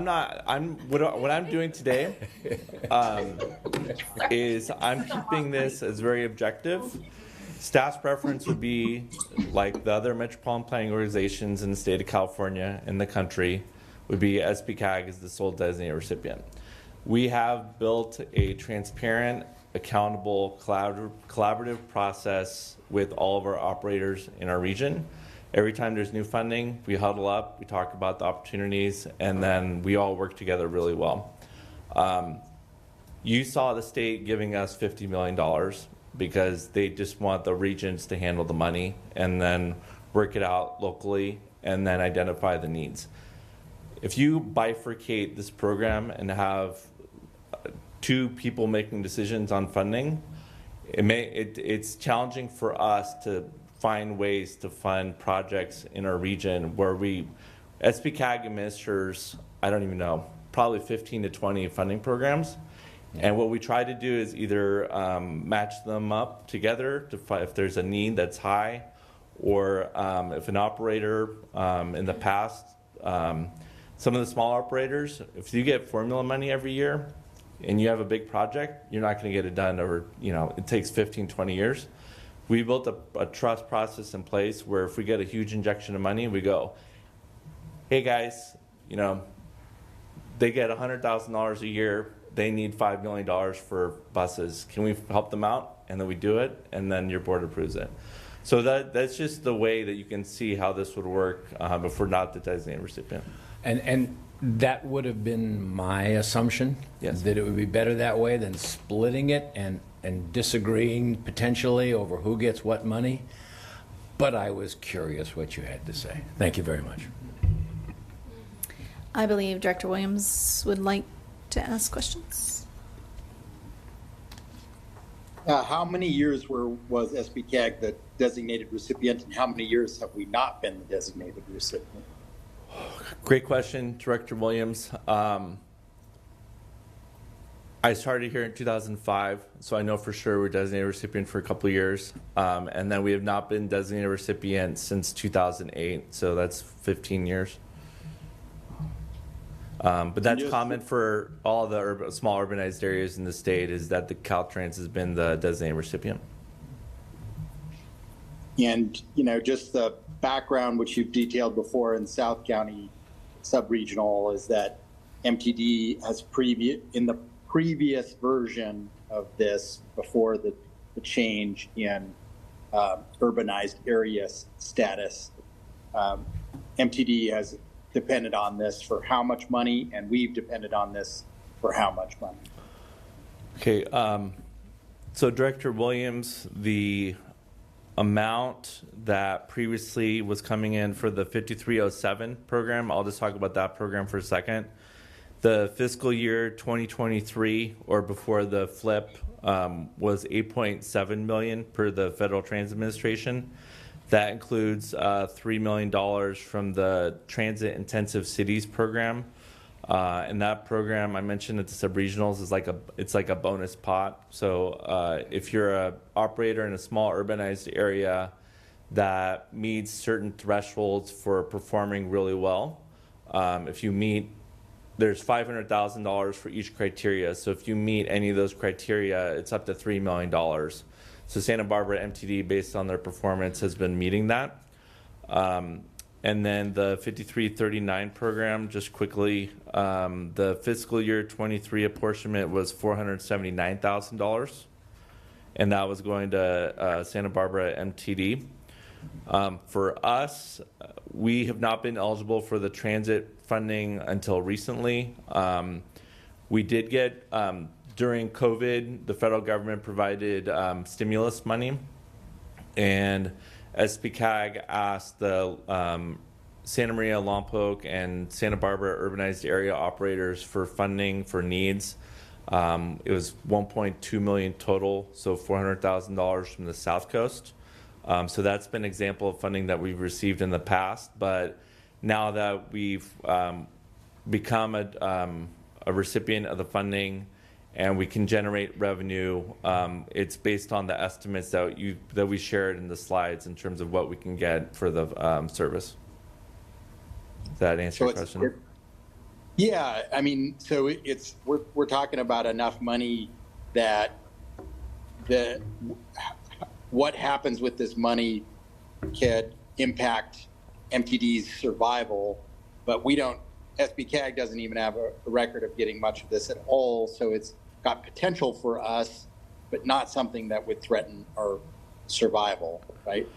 I'm doing today is I'm keeping this as very objective. Staff's preference would be, like the other metropolitan planning organizations in the state of California and the country, would be SBCAG as the sole designated recipient. We have built a transparent, accountable, collaborative process with all of our operators in our region. Every time there's new funding, we huddle up, we talk about the opportunities, and then we all work together really well. You saw the state giving us $50 million because they just want the regions to handle the money and then work it out locally and then identify the needs. If you bifurcate this program and have two people making decisions on funding, it's challenging for us to find ways to fund projects in our region where SBCAG administers, I don't even know, probably 15 to 20 funding programs. And what we try to do is either match them up together to find if there's a need that's high, or if an operator in the past, some of the small operators, if you get formula money every year and you have a big project, you're not going to get it done over, it takes 15, 20 years. We built a trust process in place where if we get a huge injection of money, we go, hey guys, they get $100,000 a year. They need $5 million for buses. Can we help them out? And then we do it, and then your board approves it. So that's just the way that you can see how this would work if we're not the designated recipient. And that would have been my assumption, yes, that it would be better that way than splitting it and disagreeing potentially over who gets what money. But I was curious what you had to say. Thank you very much. I believe Director Williams would like to ask questions. How many years was SBCAG the designated recipient, and how many years have we not been the designated recipient? Great question, Director Williams. I started here in 2005, so I know for sure we're designated recipient for a couple of years. And then we have not been designated recipient since 2008, so that's 15 years. But that's common for all the small urbanized areas in the state, is that the Caltrans has been the designated recipient. And, just the background, which you've detailed before in South County Subregional, is that MTD has in the previous version of this, before the change in urbanized area status, MTD has depended on this for how much money, and we've depended on this for how much money. Okay, so Director Williams, the amount that previously was coming in for the 5307 program, I'll just talk about that program for a second. The fiscal year 2023, or before the flip, was $8.7 million per the Federal Transit Administration. That includes $3 million from the Transit Intensive Cities program. And that program, I mentioned at the subregionals, is it's like a bonus pot. So if you're an operator in a small urbanized area that meets certain thresholds for performing really well, there's $500,000 for each criteria. So if you meet any of those criteria, it's up to $3 million. So Santa Barbara MTD, based on their performance, has been meeting that. And then the 5339 program, just quickly, the fiscal year 23 apportionment was $479,000. And that was going to Santa Barbara MTD. For us, we have not been eligible for the transit funding until recently. We did get, during COVID, the federal government provided stimulus money, and SBCAG asked the Santa Maria, Lompoc, and Santa Barbara urbanized area operators for funding for needs. It was $1.2 million total, so $400,000 from the South Coast. So that's been an example of funding that we've received in the past, but now that we've become a recipient of the funding and we can generate revenue, it's based on the estimates that we shared in the slides in terms of what we can get for the service. Does that answer your question? Yeah, I mean, so we're talking about enough money that what happens with this money could impact MTD's survival, but SBCAG doesn't even have a record of getting much of this at all, so it's got potential for us, but not something that would threaten our survival, right?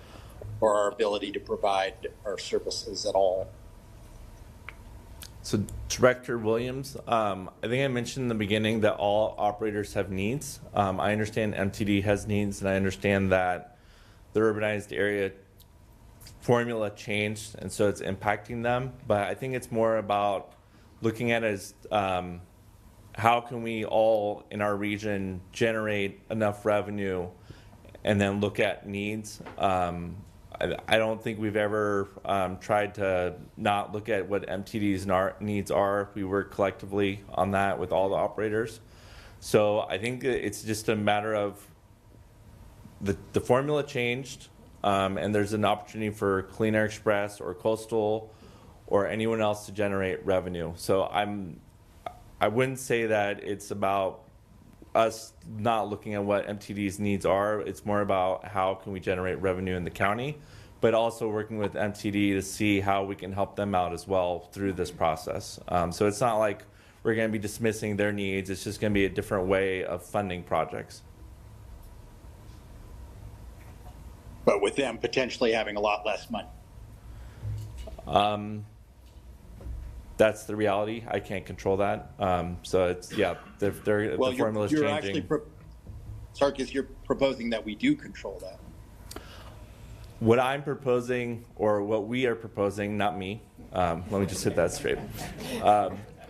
Or our ability to provide our services at all. So Director Williams, I think I mentioned in the beginning that all operators have needs. I understand MTD has needs, and I understand that the urbanized area formula changed, and so it's impacting them. But I think it's more about looking at it as how can we all in our region generate enough revenue, and then look at needs. I don't think we've ever tried to not look at what MTD's needs are. We work collectively on that with all the operators. So I think it's just a matter of the formula changed, and there's an opportunity for Clean Air Express or Coastal or anyone else to generate revenue. So I wouldn't say that it's about us not looking at what MTD's needs are. It's more about how can we generate revenue in the county, but also working with MTD to see how we can help them out as well through this process. So it's not like we're going to be dismissing their needs. It's just going to be a different way of funding projects. But with them potentially having a lot less money. That's the reality. I can't control that. So it's, yeah, the formula is changing. Sarkis, you're proposing that we do control that. What I'm proposing, or what we are proposing, not me, let me just hit that straight.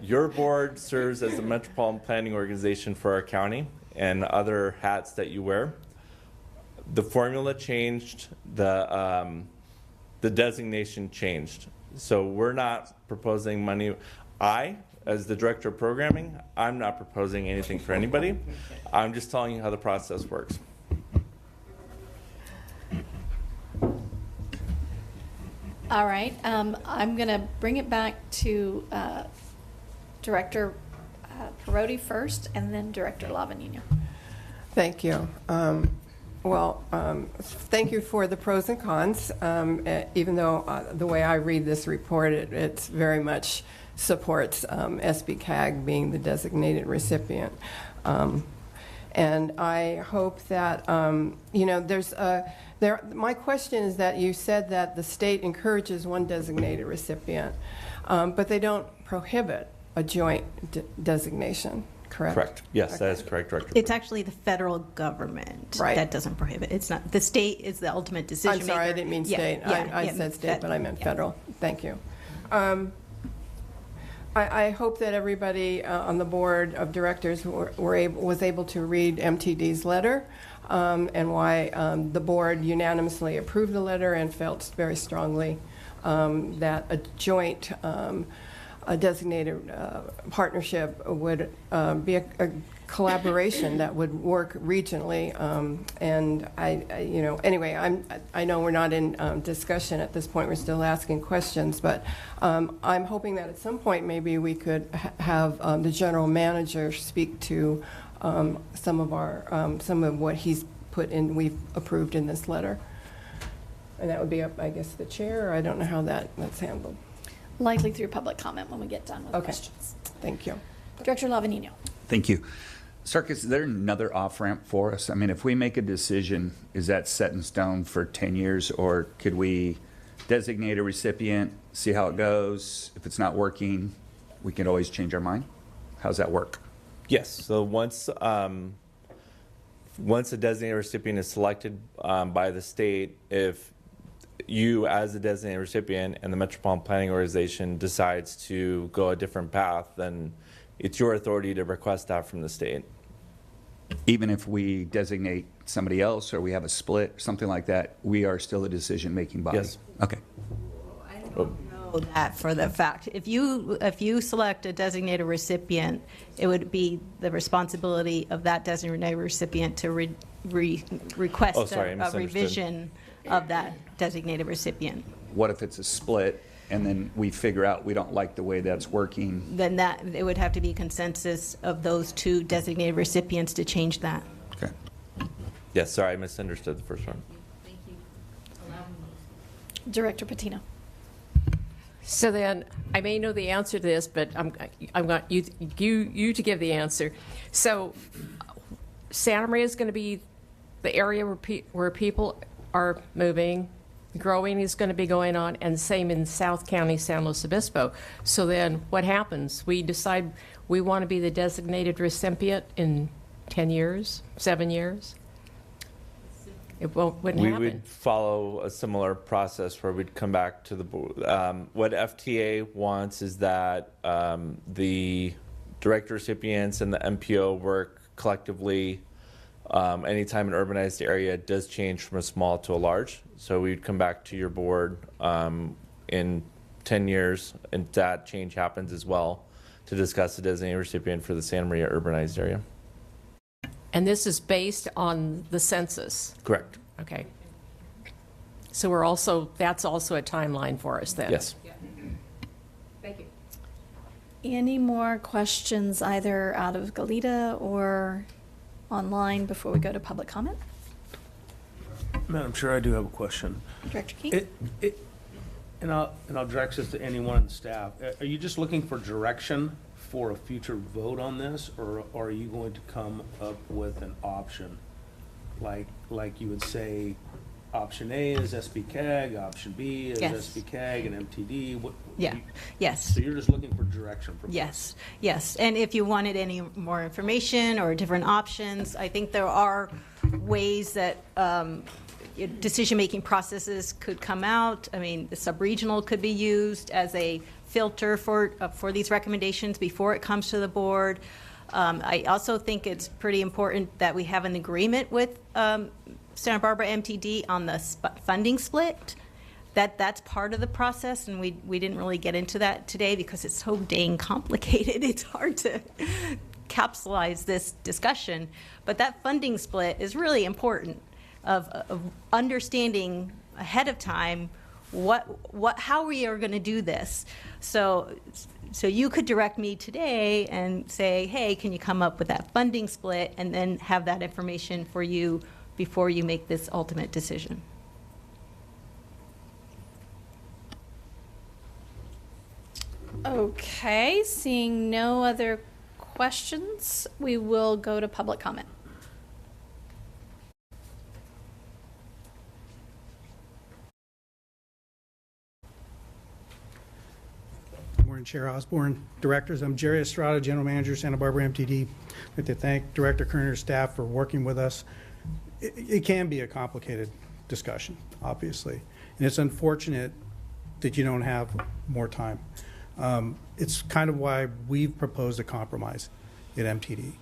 Your board serves as the metropolitan planning organization for our county and other hats that you wear. The formula changed, the designation changed. So we're not proposing money. As the director of programming, I'm not proposing anything for anybody. I'm just telling you how the process works. All right, I'm going to bring it back to Director Perotti first, and then Director Lavanino. Thank you. Thank you for the pros and cons. Even though the way I read this report, it very much supports SBCAG being the designated recipient. And I hope that, my question is that you said that the state encourages one designated recipient, but they don't prohibit a joint designation. Correct? Correct. Yes, okay. That is correct, Director. It's actually the federal government that doesn't prohibit. It's not, the state is the ultimate decision maker. I'm sorry, I didn't mean state. I said state, but I meant federal. Thank you. I hope that everybody on the board of directors was able to read MTD's letter and why the board unanimously approved the letter and felt very strongly that a joint a designated partnership would be a collaboration that would work regionally. And anyway, I know we're not in discussion at this point. We're still asking questions, but I'm hoping that at some point maybe we could have the general manager speak to some of what he's put in, we've approved in this letter. And that would be up, I guess, the chair, or I don't know how that's handled. Likely through public comment when we get done with questions. Thank you. Director Lavanino. Thank you. Sarkis, is there another off-ramp for us? I mean, if we make a decision, is that set in stone for 10 years, or could we designate a recipient, see how it goes? If it's not working, we can always change our mind? How's that work? Yes. So once a designated recipient is selected by the state, if you as a designated recipient and the Metropolitan Planning Organization decides to go a different path, then it's your authority to request that from the state. Even if we designate somebody else or we have a split, something like that, we are still a decision-making body? Yes. Okay. I don't know that for the fact. If you select a designated recipient, it would be the responsibility of that designated recipient to request a revision of that designated recipient. What if it's a split and then we figure out we don't like the way that's working? Then it would have to be consensus of those two designated recipients to change that. Okay. Yes, sorry, I misunderstood the first one. Thank you. Director Patino. So then, I may know the answer to this, but I'm going you to give the answer. So, Santa Maria is going to be the area where people are moving, growing is going to be going on, and same in South County, San Luis Obispo. So then what happens? We decide we want to be the designated recipient in 10 years, 7 years? It wouldn't We happen. would follow a similar process where we'd come back to the board. What FTA wants is that the direct recipients and the MPO work collectively anytime an urbanized area does change from a small to a large. So we'd come back to your board in 10 years, and that change happens as well, to discuss the designated recipient for the Santa Maria urbanized area. And this is based on the census? Correct. Okay. So that's also a timeline for us then? Yes. Thank you. Any more questions either out of Goleta or online before we go to public comment? Madam Chair, I do have a question. Director King? And I'll direct this to anyone on the staff. Are you just looking for direction for a future vote on this, or are you going to come up with an option? Like you would say, option A is SBCAG, option B is Yes. SBCAG and MTD. Yes. So you're just looking for direction from us? Yes. And if you wanted any more information or different options, I think there are ways that decision-making processes could come out. I mean, the sub-regional could be used as a filter for these recommendations before it comes to the board. I also think it's pretty important that we have an agreement with Santa Barbara MTD on the funding split. That's part of the process, and we didn't really get into that today because it's so dang complicated. It's hard to capsulize this discussion, but that funding split is really important of understanding ahead of time how we are going to do this. So you could direct me today and say, hey, can you come up with that funding split, and then have that information for you before you make this ultimate decision. Okay, seeing no other questions, we will go to public comment. Morning, Chair Osborne, directors. I'm Jerry Estrada, General Manager, Santa Barbara MTD. I'd like to thank Director Kerner's staff for working with us. It can be a complicated discussion, obviously, and it's unfortunate that you don't have more time. It's kind of why we've proposed a compromise at MTD,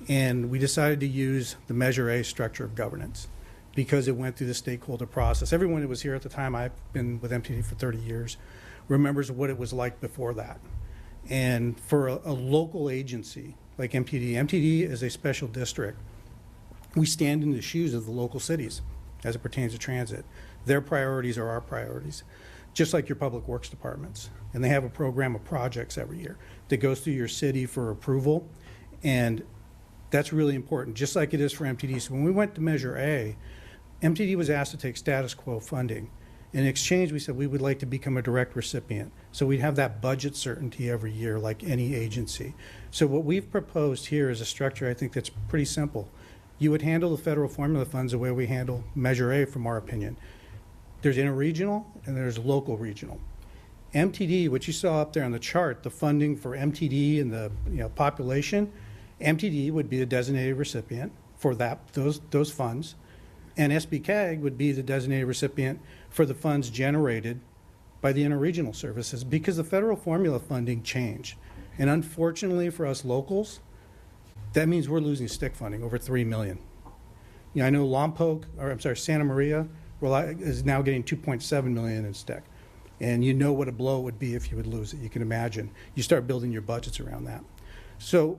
and we decided to use the Measure A structure of governance because it went through the stakeholder process. Everyone that was here at the time, I've been with MTD for 30 years, remembers what it was like before that. And for a local agency like MTD is a special district. We stand in the shoes of the local cities as it pertains to transit. Their priorities are our priorities, just like your public works departments. And they have a program of projects every year that goes through your city for approval. And that's really important, just like it is for MTD. So when we went to Measure A, MTD was asked to take status quo funding. In exchange, we said we would like to become a direct recipient. So we'd have that budget certainty every year like any agency. So what we've proposed here is a structure I think that's pretty simple. You would handle the federal formula funds the way we handle Measure A, from our opinion. There's interregional and there's local regional. MTD, what you saw up there on the chart, the funding for MTD and the population, MTD would be the designated recipient for those funds, and SBCAG would be the designated recipient for the funds generated by the interregional services, because the federal formula funding changed. And unfortunately for us locals, that means we're losing stick funding, over $3 million. I know Santa Maria is now getting $2.7 million in stick. And you know what a blow it would be if you would lose it. You can imagine. You start building your budgets around that. So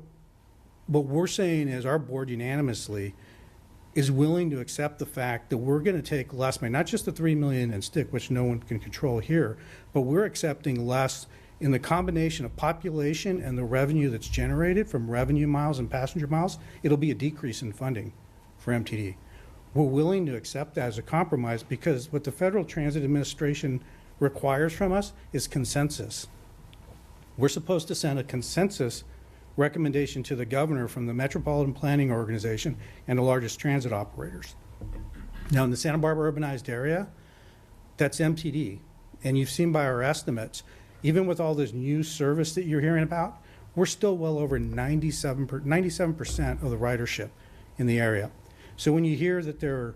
what we're saying is our board unanimously is willing to accept the fact that we're going to take less money, not just the $3 million in stick, which no one can control here, but we're accepting less in the combination of population and the revenue that's generated from revenue miles and passenger miles. It'll be a decrease in funding for MTD. We're willing to accept that as a compromise because what the Federal Transit Administration requires from us is consensus. We're supposed to send a consensus recommendation to the governor from the Metropolitan Planning Organization and the largest transit operators. Now in the Santa Barbara urbanized area, that's MTD. And you've seen by our estimates, even with all this new service that you're hearing about, we're still well over 97% of the ridership in the area. So when you hear that there are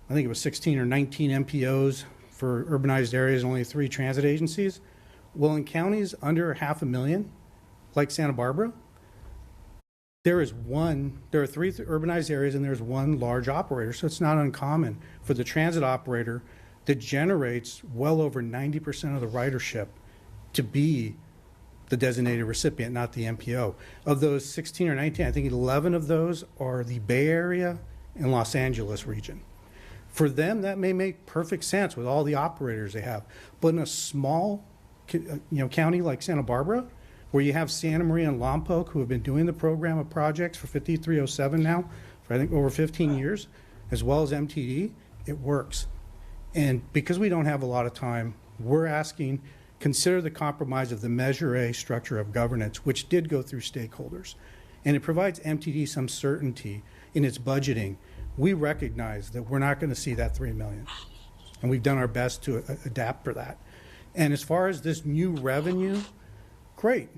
I think it was 16 or 19 MPOs for urbanized areas, and only 3 transit agencies. Well, in counties under 500,000, like Santa Barbara, there are 3 urbanized areas and there's 1 large operator. So it's not uncommon for the transit operator that generates well over 90% of the ridership to be the designated recipient, not the MPO. Of those 16 or 19, I think 11 of those are the Bay Area and Los Angeles region. For them, that may make perfect sense with all the operators they have. But in a small county like Santa Barbara, where you have Santa Maria and Lompoc, who have been doing the program of projects for 5307 now, for I think over 15 years, as well as MTD, it works. And because we don't have a lot of time, we're asking, consider the compromise of the Measure A structure of governance, which did go through stakeholders. And it provides MTD some certainty in its budgeting. We recognize that we're not going to see that $3 million. And we've done our best to adapt for that. And as far as this new revenue, great.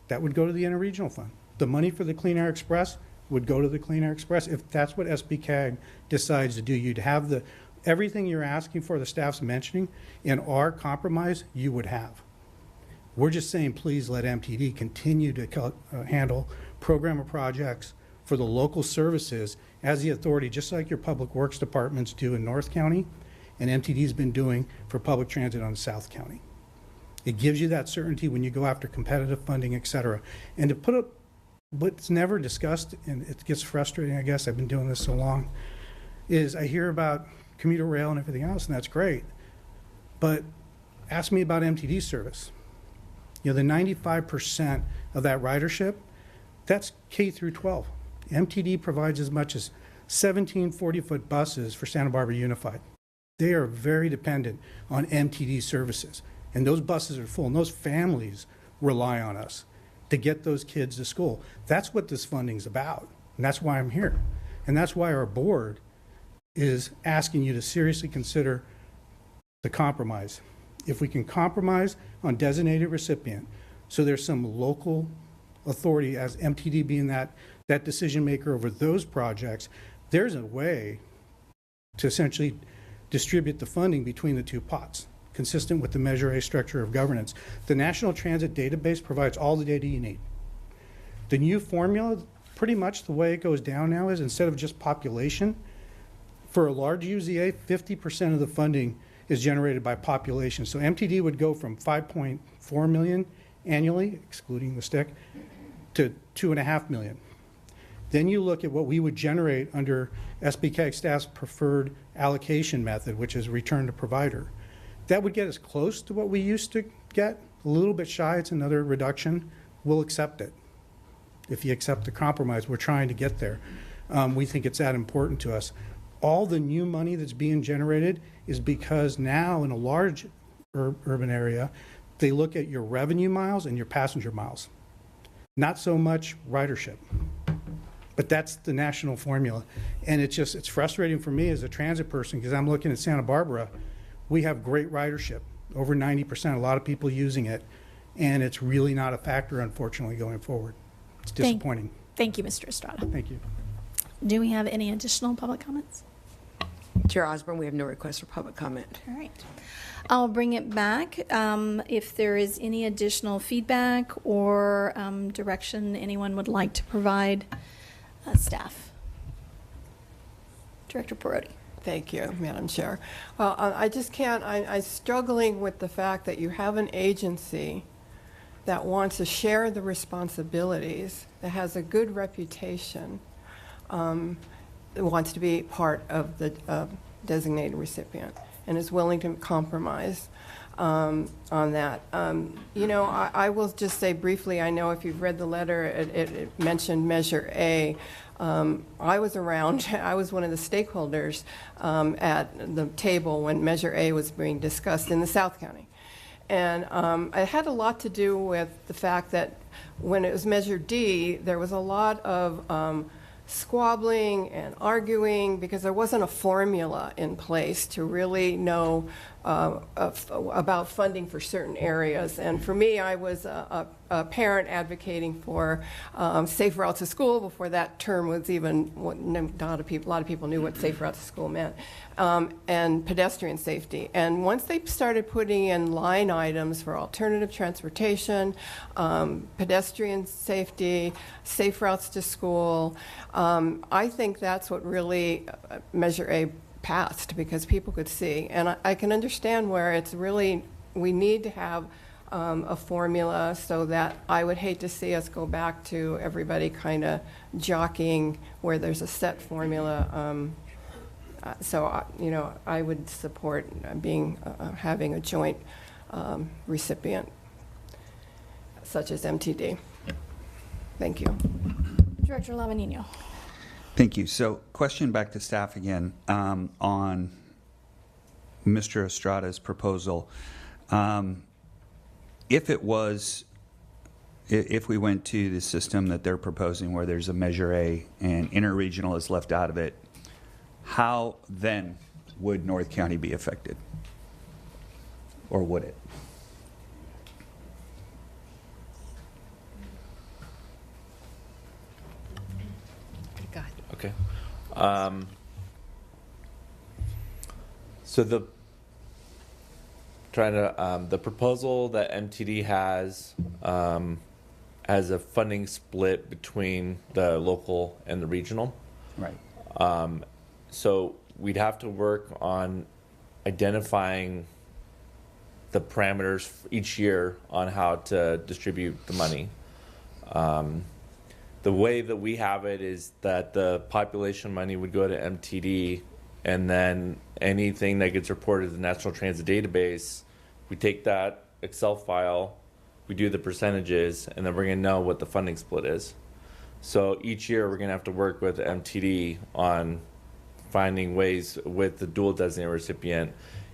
That would go to the Interregional Fund. The money for the Clean Air Express would go to the Clean Air Express. If that's what SBCAG decides to do, you'd have everything you're asking for, the staff's mentioning, in our compromise, you would have. We're just saying, please let MTD continue to handle program of projects for the local services as the authority, just like your public works departments do in North County, and MTD's been doing for public transit on South County. It gives you that certainty when you go after competitive funding, et cetera. And to put up, what's never discussed, and it gets frustrating, I guess, I've been doing this so long, is I hear about commuter rail and everything else, and that's great. But ask me about MTD service. The 95% of that ridership, that's K through 12. MTD provides as much as 17 40-foot buses for Santa Barbara Unified. They are very dependent on MTD services. And those buses are full, and those families rely on us to get those kids to school. That's what this funding's about, and that's why I'm here. And that's why our board is asking you to seriously consider the compromise. If we can compromise on designated recipient, so there's some local authority, as MTD being that decision maker over those projects, there's a way to essentially distribute the funding between the 2 pots, consistent with the Measure A structure of governance. The National Transit Database provides all the data you need. The new formula, pretty much the way it goes down now is, instead of just population, for a large UZA, 50% of the funding is generated by population. So MTD would go from 5.4 million annually, excluding the stick, to 2.5 million. Then you look at what we would generate under SBCAG staff's preferred allocation method, which is return to provider. That would get us close to what we used to get, a little bit shy. It's another reduction. We'll accept it. If you accept the compromise, we're trying to get there. We think it's that important to us. All the new money that's being generated is because now in a large urban area, they look at your revenue miles and your passenger miles, not so much ridership. But that's the national formula. And it's frustrating for me as a transit person, because I'm looking at Santa Barbara. We have great ridership, over 90%, a lot of people using it, and it's really not a factor, unfortunately, going forward. It's disappointing. Thank you, Mr. Estrada. Thank you. Do we have any additional public comments? Chair Osborne, we have no request for public comment. All right. I'll bring it back. If there is any additional feedback or direction anyone would like to provide staff. Director Perotti. Thank you, Madam Chair. Well, I just can't, I'm struggling with the fact that you have an agency that wants to share the responsibilities, that has a good reputation, wants to be part of the designated recipient, and is willing to compromise on that. I will just say briefly, I know if you've read the letter, it mentioned Measure A. I was around, I was one of the stakeholders at the table when Measure A was being discussed in the South County. And it had a lot to do with the fact that when it was Measure D, there was a lot of squabbling and arguing because there wasn't a formula in place to really know about funding for certain areas. And for me, I was a parent advocating for safe routes to school before that term was even, a lot of people knew what safe routes to school meant, and pedestrian safety. And once they started putting in line items for alternative transportation, pedestrian safety, safe routes to school, I think that's what really Measure A passed, because people could see. And I can understand where it's really, we need to have a formula, so that I would hate to see us go back to everybody kind of jockeying where there's a set formula. So, you know, I would support having a joint recipient, such as MTD. Thank you. Director Lavanino. Thank you. So, question back to staff again on Mr. Estrada's proposal. If we went to the system that they're proposing, where there's a Measure A and interregional is left out of it, how then would North County be affected? Or would it? Okay. So the proposal that MTD has a funding split between the local and the regional. Right. So we'd have to work on identifying the parameters each year on how to distribute the money. The way that we have it is that the population money would go to MTD, and then anything that gets reported to the National Transit Database, we take that Excel file, we do the percentages, and then we're going to know what the funding split is. So each year we're going to have to work with MTD on finding ways with the dual designated recipient.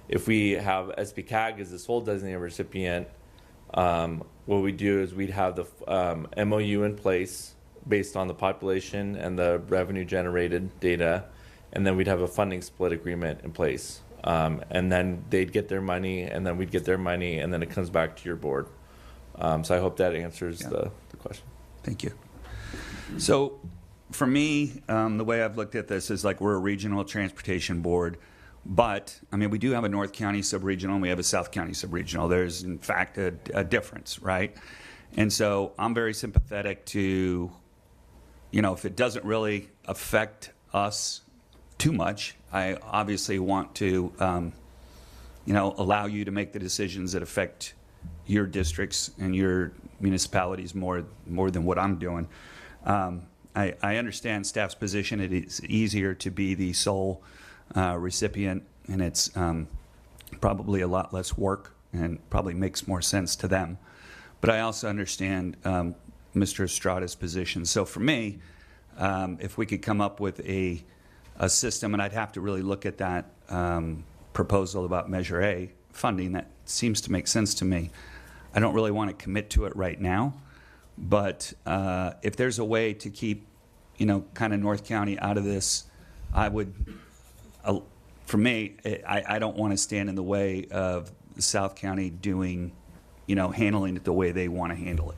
If we have SBCAG as the sole designated recipient, what we do is we'd have the MOU in place based on the population and the revenue generated data, and then we'd have a funding split agreement in place. And then they'd get their money, and then we'd get their money, and then it comes back to your board. So I hope that answers the question. Thank you. So for me, the way I've looked at this is like we're a regional transportation board, but I mean, we do have a North County subregional and we have a South County subregional. There's in fact a difference, right? And so I'm very sympathetic to, you know, if it doesn't really affect us too much, I obviously want to, you know, allow you to make the decisions that affect your districts and your municipalities more than what I'm doing. I understand staff's position. It is easier to be the sole recipient, and it's probably a lot less work and probably makes more sense to them. But I also understand Mr. Estrada's position. So for me, if we could come up with a system, and I'd have to really look at that proposal about Measure A funding, that seems to make sense to me. I don't really want to commit to it right now, but if there's a way to keep, you know, kind of North County out of this, I would, for me, I don't want to stand in the way of South County doing, you know, handling it the way they want to handle it.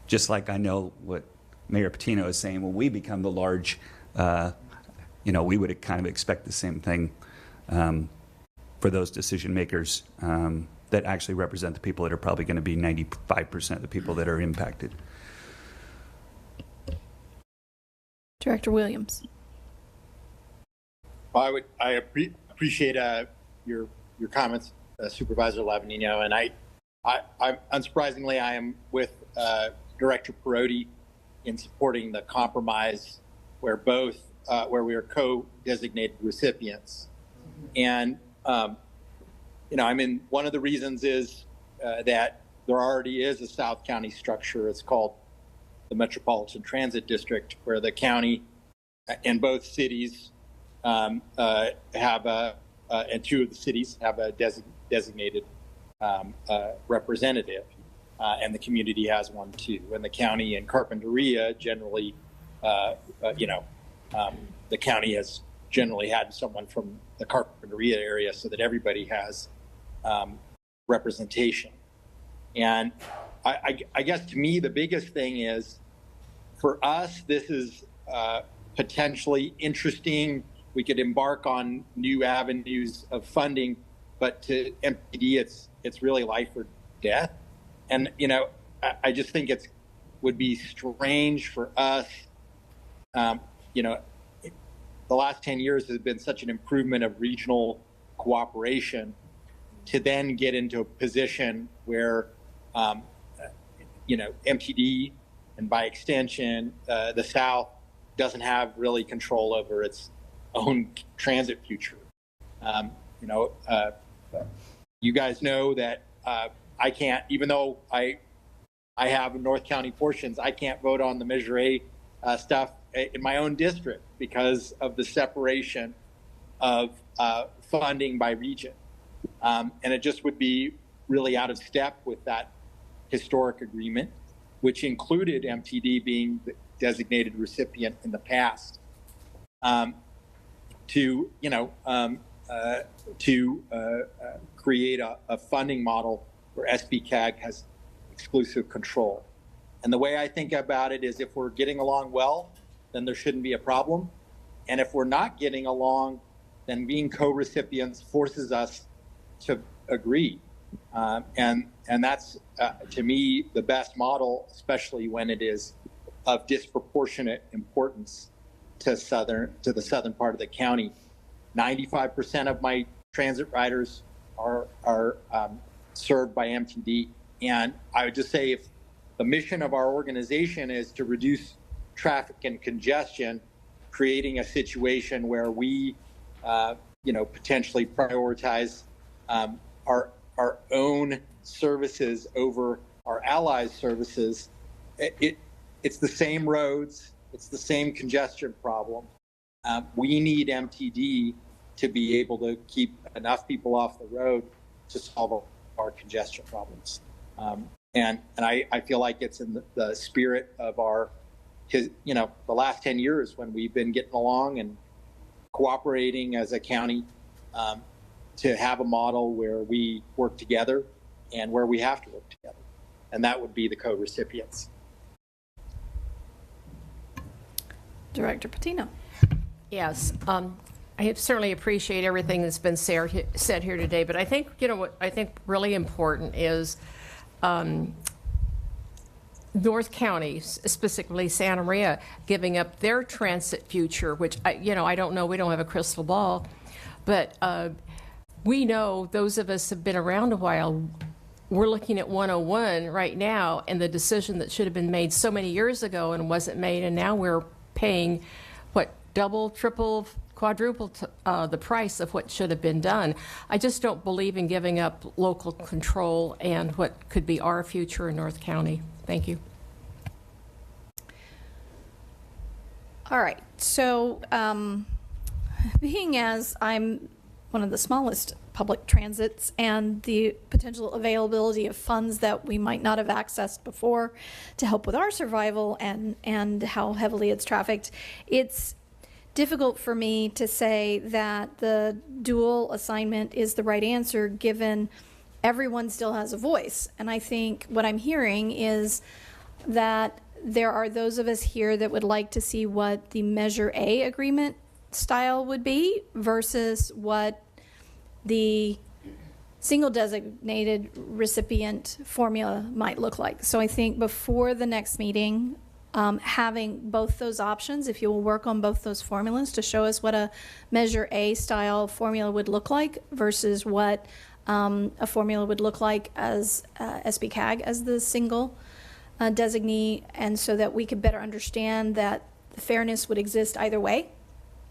Just like I know what Mayor Patino is saying, when we become the large, you know, we would kind of expect the same thing for those decision makers that actually represent the people that are probably going to be 95% of the people that are impacted. Director Williams. Well, I appreciate your comments, Supervisor Lavanino, and I unsurprisingly I am with Director Perotti in supporting the compromise where we are co-designated recipients. And you know, I mean, one of the reasons is that there already is a South County structure. It's called the Metropolitan Transit District, where the county and both cities have and two of the cities have a designated representative, and the community has one too. And the county and Carpinteria generally, you know, the county has generally had someone from the Carpinteria area so that everybody has representation. And I guess to me, the biggest thing is, for us, this is potentially interesting. We could embark on new avenues of funding, but to MPD, it's really life or death. And, you know, I just think would be strange for us. You know, the last 10 years has been such an improvement of regional cooperation to then get into a position where, you know, MTD and by extension, the South doesn't have really control over its own transit future. You know, you guys know that I can't, even though I have North County portions, I can't vote on the Measure A stuff in my own district because of the separation of funding by region. And it just would be really out of step with that historic agreement, which included MTD being the designated recipient in the past, to, you know, create a funding model where SBCAG has exclusive control. And the way I think about it is, if we're getting along well, then there shouldn't be a problem. And if we're not getting along, then being co-recipients forces us to agree. And that's, to me, the best model, especially when it is of disproportionate importance to the southern part of the county. 95% of my transit riders are served by MTD. And I would just say, if the mission of our organization is to reduce traffic and congestion, creating a situation where we, you know, potentially prioritize our own services over our allies' services, it's the same roads, it's the same congestion problem. We need MTD to be able to keep enough people off the road to solve our congestion problems. And I feel like it's in the spirit of you know, the last 10 years when we've been getting along and cooperating as a county, to have a model where we work together and where we have to work together. And that would be the co-recipients. Director Patino. Yes, I certainly appreciate everything that's been said here today, but I think, you know, what I think really important is North County, specifically Santa Maria, giving up their transit future, which, you know, I don't know, we don't have a crystal ball, but we know, those of us who have been around a while, we're looking at 101 right now, and the decision that should have been made so many years ago and wasn't made, and now we're paying, what, double, triple, quadruple the price of what should have been done. I just don't believe in giving up local control and what could be our future in North County. Thank you. All right, so being as I'm one of the smallest public transits and the potential availability of funds that we might not have accessed before to help with our survival and how heavily it's trafficked, it's difficult for me to say that the dual assignment is the right answer, given everyone still has a voice. And I think what I'm hearing is that there are those of us here that would like to see what the Measure A agreement style would be versus what the single designated recipient formula might look like. So I think before the next meeting, having both those options, if you will work on both those formulas to show us what a Measure A style formula would look like versus what a formula would look like as SBCAG as the single designee, and so that we could better understand that the fairness would exist either way,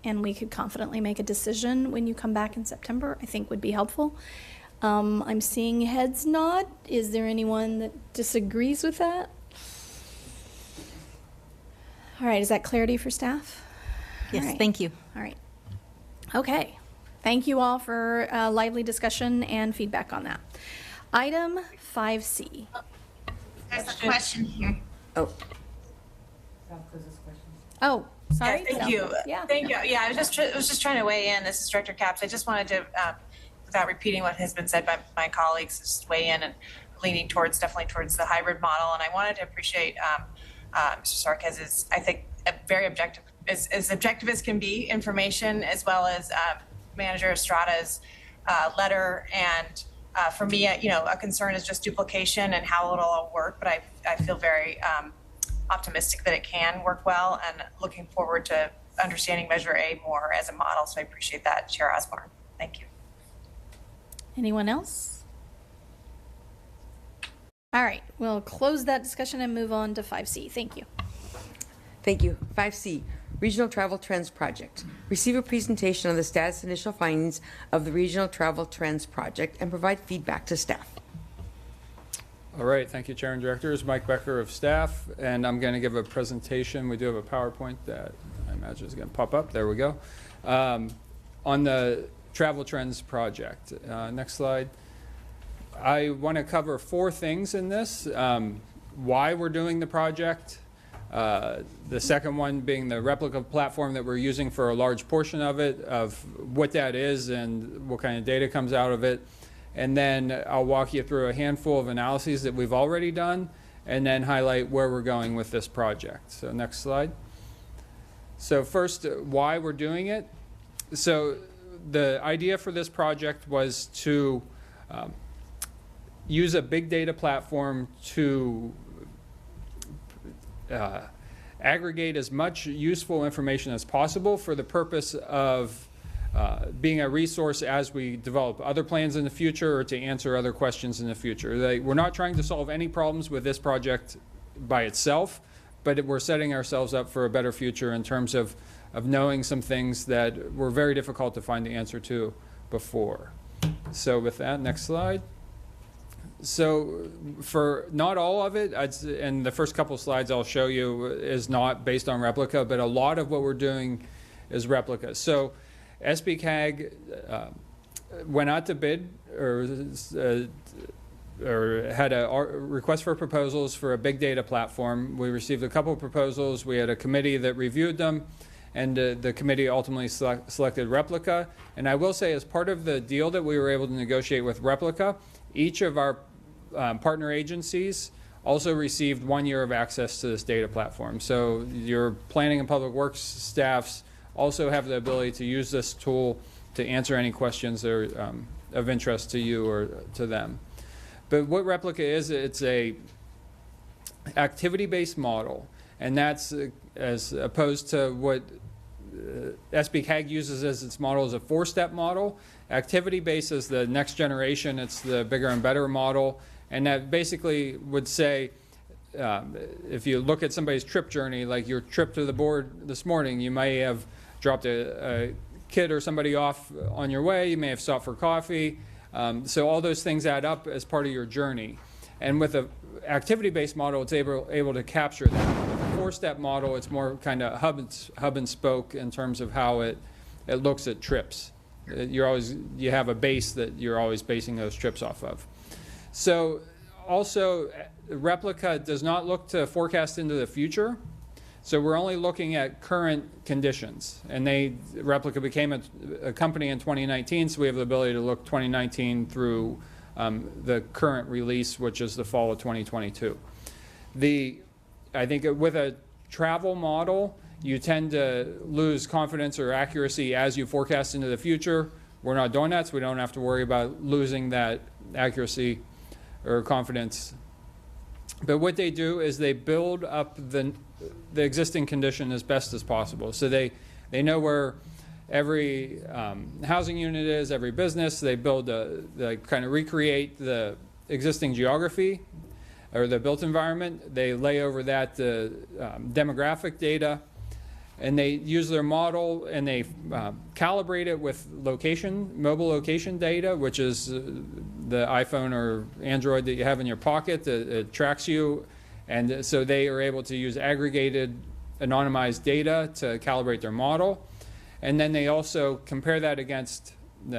and we could confidently make a decision when you come back in September, I think would be helpful. I'm seeing heads nod. Is there anyone that disagrees with that? All right, is that clarity for staff? Yes, All right. thank you. All right. Okay. Thank you all for lively discussion and feedback on that. Item 5C. There's a question here. Oh, Sorry. Yeah, thank you. Yeah. Thank you. Yeah, I was just trying to weigh in. This is Director Capps. I just wanted to, without repeating what has been said by my colleagues, just weigh in and leaning definitely towards the hybrid model. And I wanted to appreciate Mr. Sarkis's, I think, a very objective, as objective as can be, information, as well as Manager Estrada's letter. And for me, a concern is just duplication and how it'll all work. But I feel very optimistic that it can work well, and looking forward to understanding Measure A more as a model. So I appreciate that, Chair Osborne. Thank you. Anyone else? All right, we'll close that discussion and move on to 5C. Thank you. Thank you. 5C, Regional Travel Trends Project. Receive a presentation on the status and initial findings of the Regional Travel Trends Project and provide feedback to staff. All right, thank you, Chair and Directors. Mike Becker of staff, and I'm going to give a presentation. We do have a PowerPoint that I imagine is going to pop up. There we go. On the Travel Trends Project. Next slide. I want to cover 4 things in this. Why we're doing the project. The second one being the replica platform that we're using for a large portion of it, of what that is and what kind of data comes out of it. And then I'll walk you through a handful of analyses that we've already done, and then highlight where we're going with this project. So next slide. So first, why we're doing it. So the idea for this project was to use a big data platform to aggregate as much useful information as possible for the purpose of being a resource as we develop other plans in the future or to answer other questions in the future. We're not trying to solve any problems with this project by itself, but we're setting ourselves up for a better future in terms of knowing some things that were very difficult to find the answer to before. So with that, next slide. So for not all of it, and the first couple slides I'll show you is not based on replica, but a lot of what we're doing is replica. So SBCAG went out to bid or had a request for proposals for a big data platform. We received a couple of proposals. We had a committee that reviewed them, and the committee ultimately selected replica. And I will say, as part of the deal that we were able to negotiate with replica, each of our partner agencies also received 1 year of access to this data platform. So your planning and public works staffs also have the ability to use this tool to answer any questions that are of interest to you or to them. But what replica is, it's a activity-based model, and that's as opposed to what SBCAG uses as its model is a 4-step model. Activity-based is the next generation. It's the bigger and better model, and that basically would say, if you look at somebody's trip journey, like your trip to the board this morning, you may have dropped a kid or somebody off on your way. You may have stopped for coffee. So all those things add up as part of your journey. And with an activity-based model, it's able to capture that. With a 4-step model, it's more kind of hub and spoke in terms of how it looks at trips. You have a base that you're always basing those trips off of. So also, replica does not look to forecast into the future. So we're only looking at current conditions. And replica became a company in 2019, so we have the ability to look 2019 through the current release, which is the fall of 2022. I think with a travel model, you tend to lose confidence or accuracy as you forecast into the future. We're not doing that, so we don't have to worry about losing that accuracy or confidence. But what they do is they build up the existing condition as best as possible. So they know where every housing unit is, every business. They they kind of recreate the existing geography or the built environment. They lay over that the demographic data, and they use their model and they calibrate it with mobile location data, which is the iPhone or Android that you have in your pocket that tracks you. And so they are able to use aggregated, anonymized data to calibrate their model. And then they also compare that against,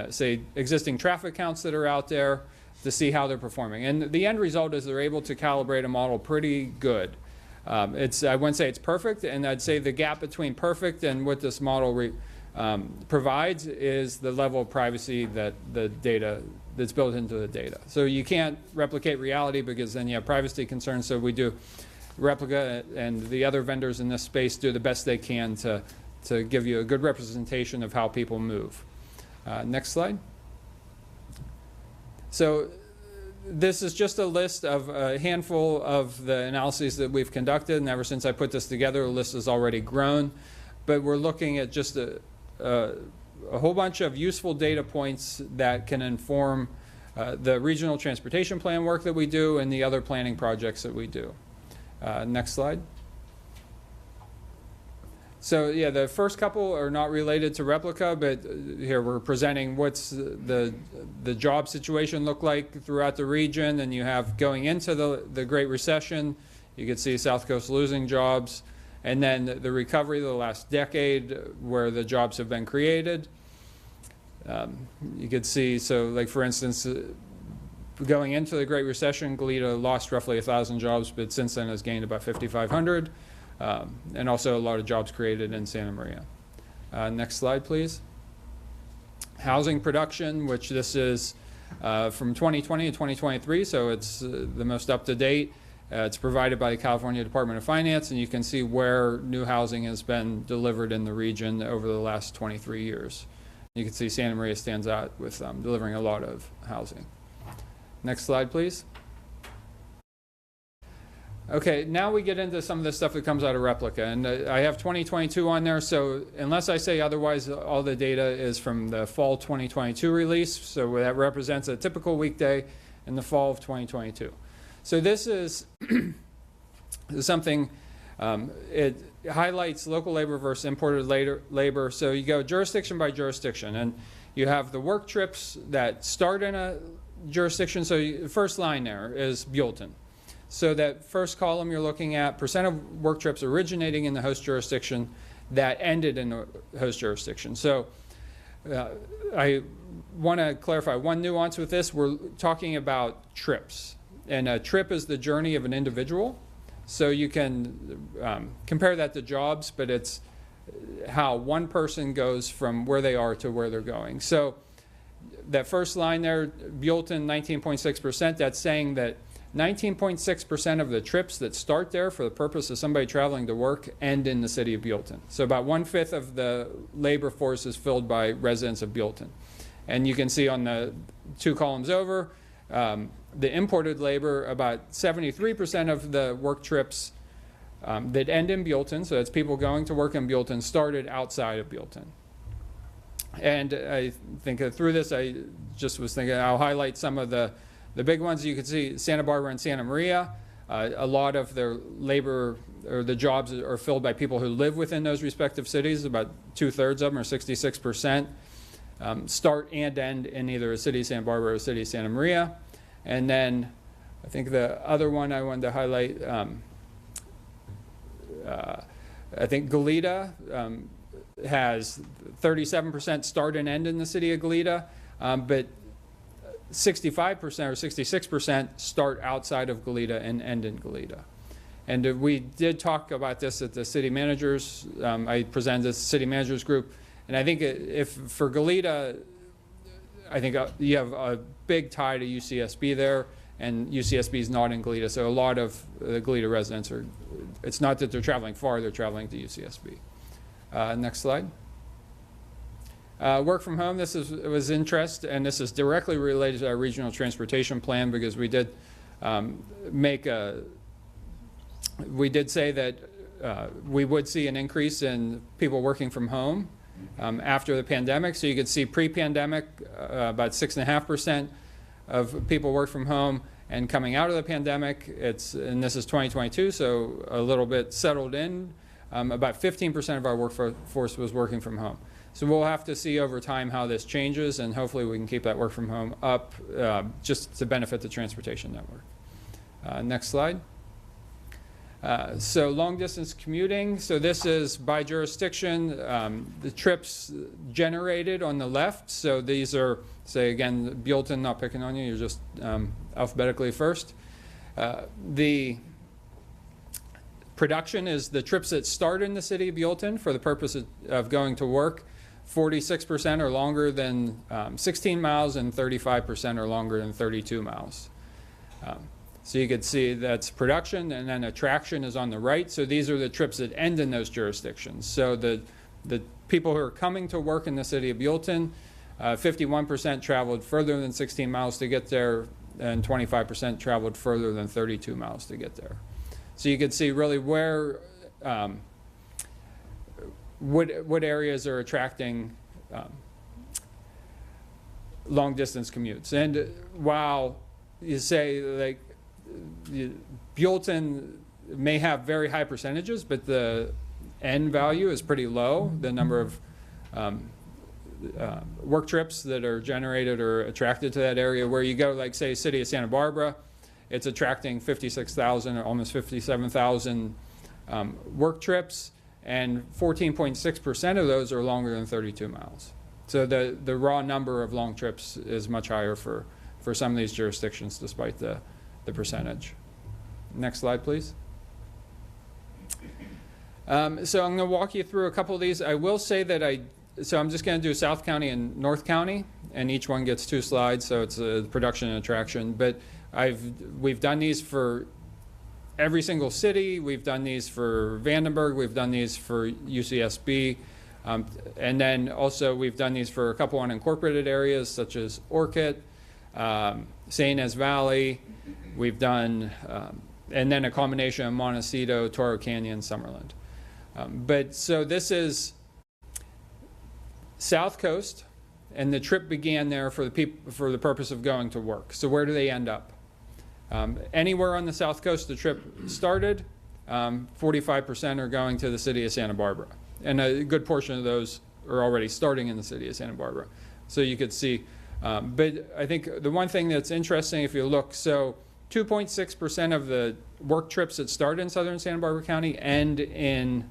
say, existing traffic counts that are out there to see how they're performing. And the end result is they're able to calibrate a model pretty good. I wouldn't say it's perfect, and I'd say the gap between perfect and what this model provides is the level of privacy that the data that's built into the data. So you can't replicate reality because then you have privacy concerns. So we do Replica, and the other vendors in this space do the best they can to give you a good representation of how people move. Next slide. So this is just a list of a handful of the analyses that we've conducted, and ever since I put this together, the list has already grown. But we're looking at just a whole bunch of useful data points that can inform the regional transportation plan work that we do and the other planning projects that we do. Next slide. So yeah, the first couple are not related to Replica, but here we're presenting what's the job situation look like throughout the region. And you have going into the Great Recession, you could see South Coast losing jobs, and then the recovery of the last decade where the jobs have been created. You could see, so like for instance, going into the Great Recession, Goleta lost roughly 1,000 jobs, but since then has gained about 5,500. And also a lot of jobs created in Santa Maria. Next slide, please. Housing production, which this is from 2020 to 2023, so it's the most up-to-date. It's provided by the California Department of Finance, and you can see where new housing has been delivered in the region over the last 23 years. You can see Santa Maria stands out with delivering a lot of housing. Next slide, please. Okay, now we get into some of the stuff that comes out of Replica, and I have 2022 on there, so unless I say otherwise, all the data is from the fall 2022 release, so that represents a typical weekday in the fall of 2022. So this is something, it highlights local labor versus imported labor, so you go jurisdiction by jurisdiction, and you have the work trips that start in a jurisdiction, so the first line there is Buellton. So that first column you're looking at percent of work trips originating in the host jurisdiction that ended in the host jurisdiction. So I want to clarify one nuance with this. We're talking about trips, and a trip is the journey of an individual. So you can compare that to jobs, but it's how one person goes from where they are to where they're going. So that first line there, Buellton 19.6%, that's saying that 19.6% of the trips that start there for the purpose of somebody traveling to work end in the city of Buellton. So about 1/5 of the labor force is filled by residents of Buellton. And you can see on the two columns over, the imported labor, about 73% of the work trips that end in Buellton, so that's people going to work in Buellton, started outside of Buellton. And I think through this, I just was thinking I'll highlight some of the big ones. You can see Santa Barbara and Santa Maria. A lot of their labor or the jobs are filled by people who live within those respective cities. About 2/3 of them, or 66%, start and end in either a city of Santa Barbara or a city of Santa Maria. And then I think the other one I wanted to highlight, I think Goleta has 37% start and end in the city of Goleta, but 65% or 66% start outside of Goleta and end in Goleta. And we did talk about this at the city managers. I presented this city managers group, and I think if for Goleta, I think you have a big tie to UCSB there, and UCSB is not in Goleta, so a lot of the Goleta residents are, it's not that they're traveling far, they're traveling to UCSB. Next slide. Work from home, this was interest, and this is directly related to our regional transportation plan, because we did we did say that we would see an increase in people working from home after the pandemic. So you could see pre-pandemic about 6.5% of people work from home, and coming out of the pandemic, and this is 2022, so a little bit settled in, about 15% of our workforce was working from home. So we'll have to see over time how this changes, and hopefully we can keep that work from home up just to benefit the transportation network. Next slide. So long distance commuting. So this is by jurisdiction, the trips generated on the left. So these are, say again, Buellton, not picking on you, you're just alphabetically first. The Production is the trips that start in the city of Buellton for the purpose of going to work. 46% are longer than 16 miles and 35% are longer than 32 miles. So you can see that's production, and then attraction is on the right. So these are the trips that end in those jurisdictions. So the people who are coming to work in the city of Buellton, 51% traveled further than 16 miles to get there, and 25% traveled further than 32 miles to get there. So you can see really where, what areas are attracting long distance commutes. And while you say like Buellton may have very high percentages, but the end value is pretty low. The number of work trips that are generated or attracted to that area. Where you go, like say city of Santa Barbara, it's attracting 56,000 or almost 57,000 work trips, and 14.6% of those are longer than 32 miles. So the raw number of long trips is much higher for some of these jurisdictions, despite the percentage. Next slide, please. So I'm going to walk you through a couple of these. I will say that I'm just going to do South County and North County, and each one gets 2 slides, so it's a production and attraction. But we've done these for every single city. We've done these for Vandenberg. We've done these for UCSB. And then also we've done these for a couple unincorporated areas such as Orchid, St. Inez Valley. We've done, and then a combination of Montecito, Toro Canyon, Summerlin. But so this is South Coast, and the trip began there for the purpose of going to work. So where do they end up? Anywhere on the South Coast the trip started, 45% are going to the city of Santa Barbara. And a good portion of those are already starting in the city of Santa Barbara. So you could see, but I think the one thing that's interesting, if you look, so 2.6% of the work trips that start in southern Santa Barbara County end in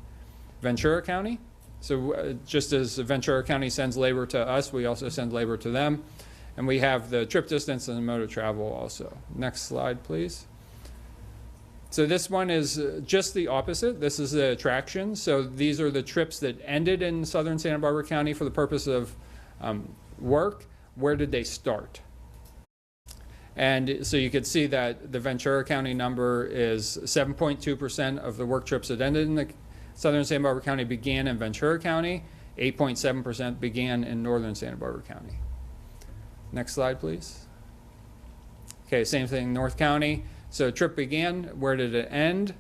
Ventura County. So just as Ventura County sends labor to us, we also send labor to them. And we have the trip distance and the mode of travel also. Next slide, please. So this one is just the opposite. This is the attraction. So these are the trips that ended in southern Santa Barbara County for the purpose of work. Where did they start? And so you could see that the Ventura County number is 7.2% of the work trips that ended in the southern Santa Barbara County began in Ventura County. 8.7% began in northern Santa Barbara County. Next slide, please. Okay, same thing, North County. So trip began, where did it end?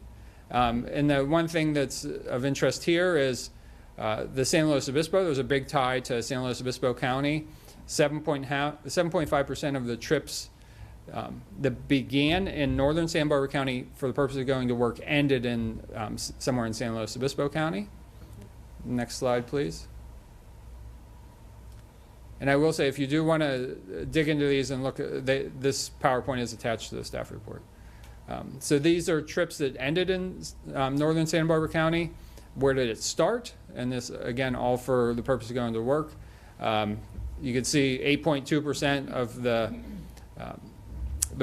And the one thing that's of interest here is the San Luis Obispo. There's a big tie to San Luis Obispo County. 7.5% of the trips that began in northern Santa Barbara County for the purpose of going to work ended in somewhere in San Luis Obispo County. Next slide, please. And I will say, if you do want to dig into these and look, this PowerPoint is attached to the staff report. So these are trips that ended in northern Santa Barbara County. Where did it start? And this, again, all for the purpose of going to work. You can see 8.2% of the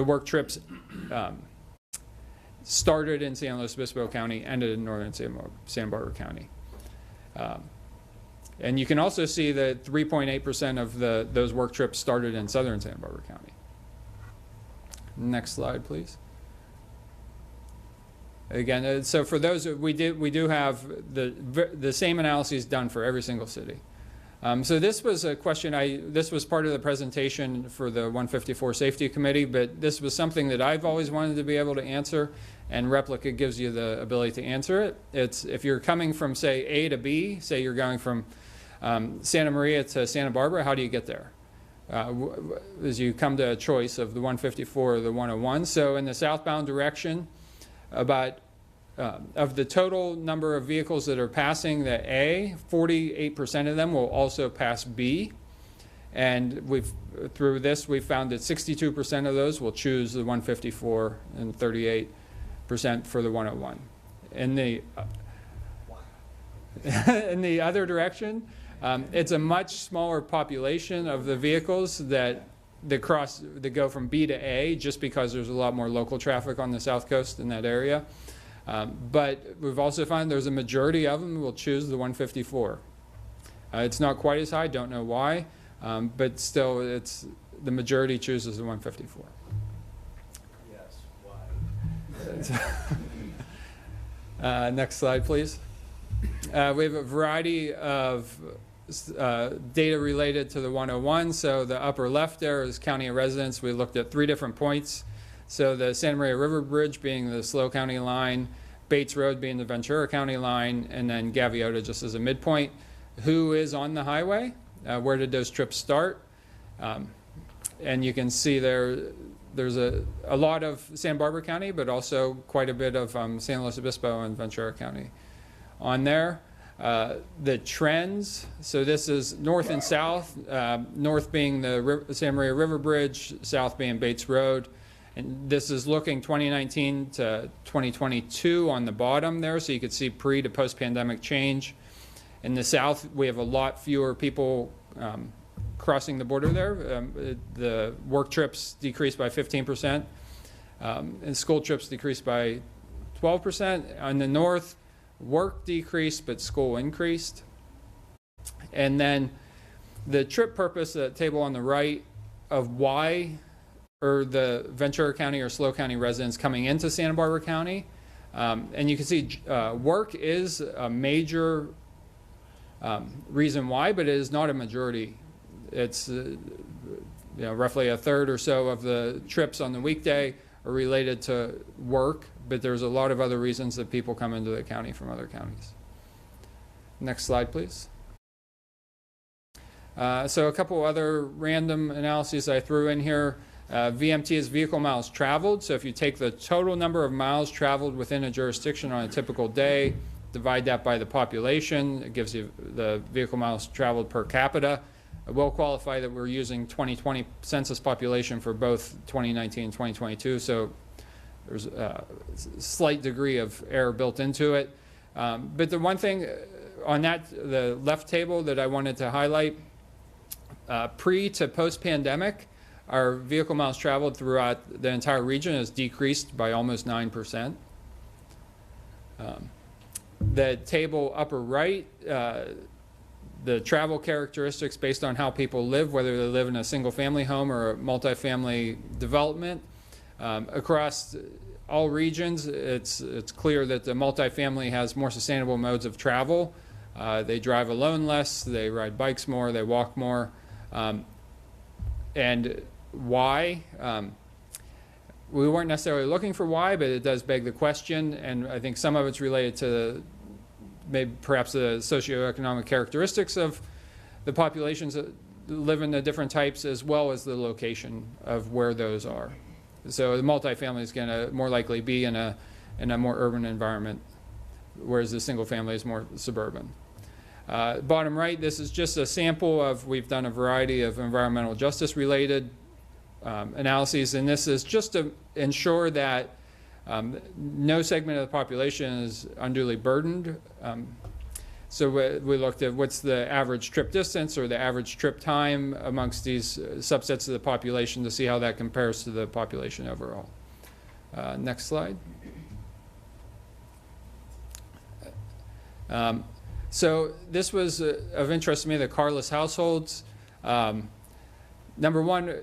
work trips started in San Luis Obispo County, ended in northern Santa Barbara County. And you can also see that 3.8% of those work trips started in southern Santa Barbara County. Next slide, please. Again, so for those, we do have the same analyses done for every single city. So this was a question, this was part of the presentation for the 154 Safety Committee, but this was something that I've always wanted to be able to answer, and Replica gives you the ability to answer it. It's if you're coming from, say, A to B, say you're going from Santa Maria to Santa Barbara, how do you get there? As you come to a choice of the 154 or the 101. So in the southbound direction, about of the total number of vehicles that are passing the A, 48% of them will also pass B. And through this, we've found that 62% of those will choose the 154 and 38% for the 101. In the other direction, it's a much smaller population of the vehicles that go from B to A, just because there's a lot more local traffic on the South Coast in that area. But we've also found there's a majority of them will choose the 154. It's not quite as high, don't know why, but still the majority chooses the 154. Yes, why? Next slide, please. We have a variety of data related to the 101. So the upper left there is county of residence. We looked at 3 different points. So the Santa Maria River Bridge being the SLO County line, Bates Road being the Ventura County line, and then Gaviota just as a midpoint. Who is on the highway? Where did those trips start? And you can see there's a lot of Santa Barbara County, but also quite a bit of San Luis Obispo and Ventura County on there. The trends, so this is north and south, north being the Santa Maria River Bridge, south being Bates Road. And this is looking 2019 to 2022 on the bottom there, so you could see pre to post-pandemic change. In the south, we have a lot fewer people crossing the border there. The work trips decreased by 15%, and school trips decreased by 12%. On the north, work decreased, but school increased. And then the trip purpose, the table on the right of why or the Ventura County or SLO County residents coming into Santa Barbara County. And you can see work is a major reason why, but it is not a majority. It's roughly a third or so of the trips on the weekday are related to work, but there's a lot of other reasons that people come into the county from other counties. Next slide, please. So a couple other random analyses I threw in here. VMT is vehicle miles traveled. So if you take the total number of miles traveled within a jurisdiction on a typical day, divide that by the population, it gives you the vehicle miles traveled per capita. I will qualify that we're using 2020 census population for both 2019 and 2022, so there's a slight degree of error built into it. But the one thing on that, the left table that I wanted to highlight, pre to post-pandemic, our vehicle miles traveled throughout the entire region has decreased by almost 9%. The table upper right, the travel characteristics based on how people live, whether they live in a single family home or a multifamily development. Across all regions, it's clear that the multifamily has more sustainable modes of travel. They drive alone less, they ride bikes more, they walk more. And why? We weren't necessarily looking for why, but it does beg the question, and I think some of it's related to maybe perhaps the socioeconomic characteristics of the populations that live in the different types, as well as the location of where those are. So the multifamily is going to more likely be in a more urban environment, whereas the single family is more suburban. Bottom right, this is just a sample of, we've done a variety of environmental justice related analyses, and this is just to ensure that no segment of the population is unduly burdened. So we looked at what's the average trip distance or the average trip time amongst these subsets of the population to see how that compares to the population overall. Next slide. So this was of interest to me, the carless households. Number one,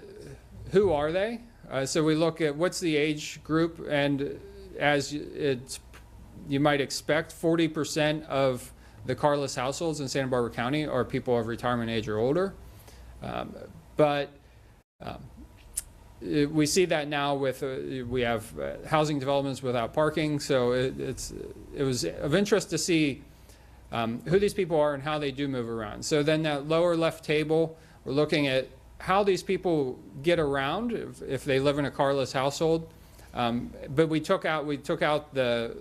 who are they? So we look at what's the age group, and as you might expect, 40% of the carless households in Santa Barbara County are people of retirement age or older. We see that now with, we have housing developments without parking, so it was of interest to see who these people are and how they do move around. So then that lower left table, we're looking at how these people get around if they live in a carless household. But we took out the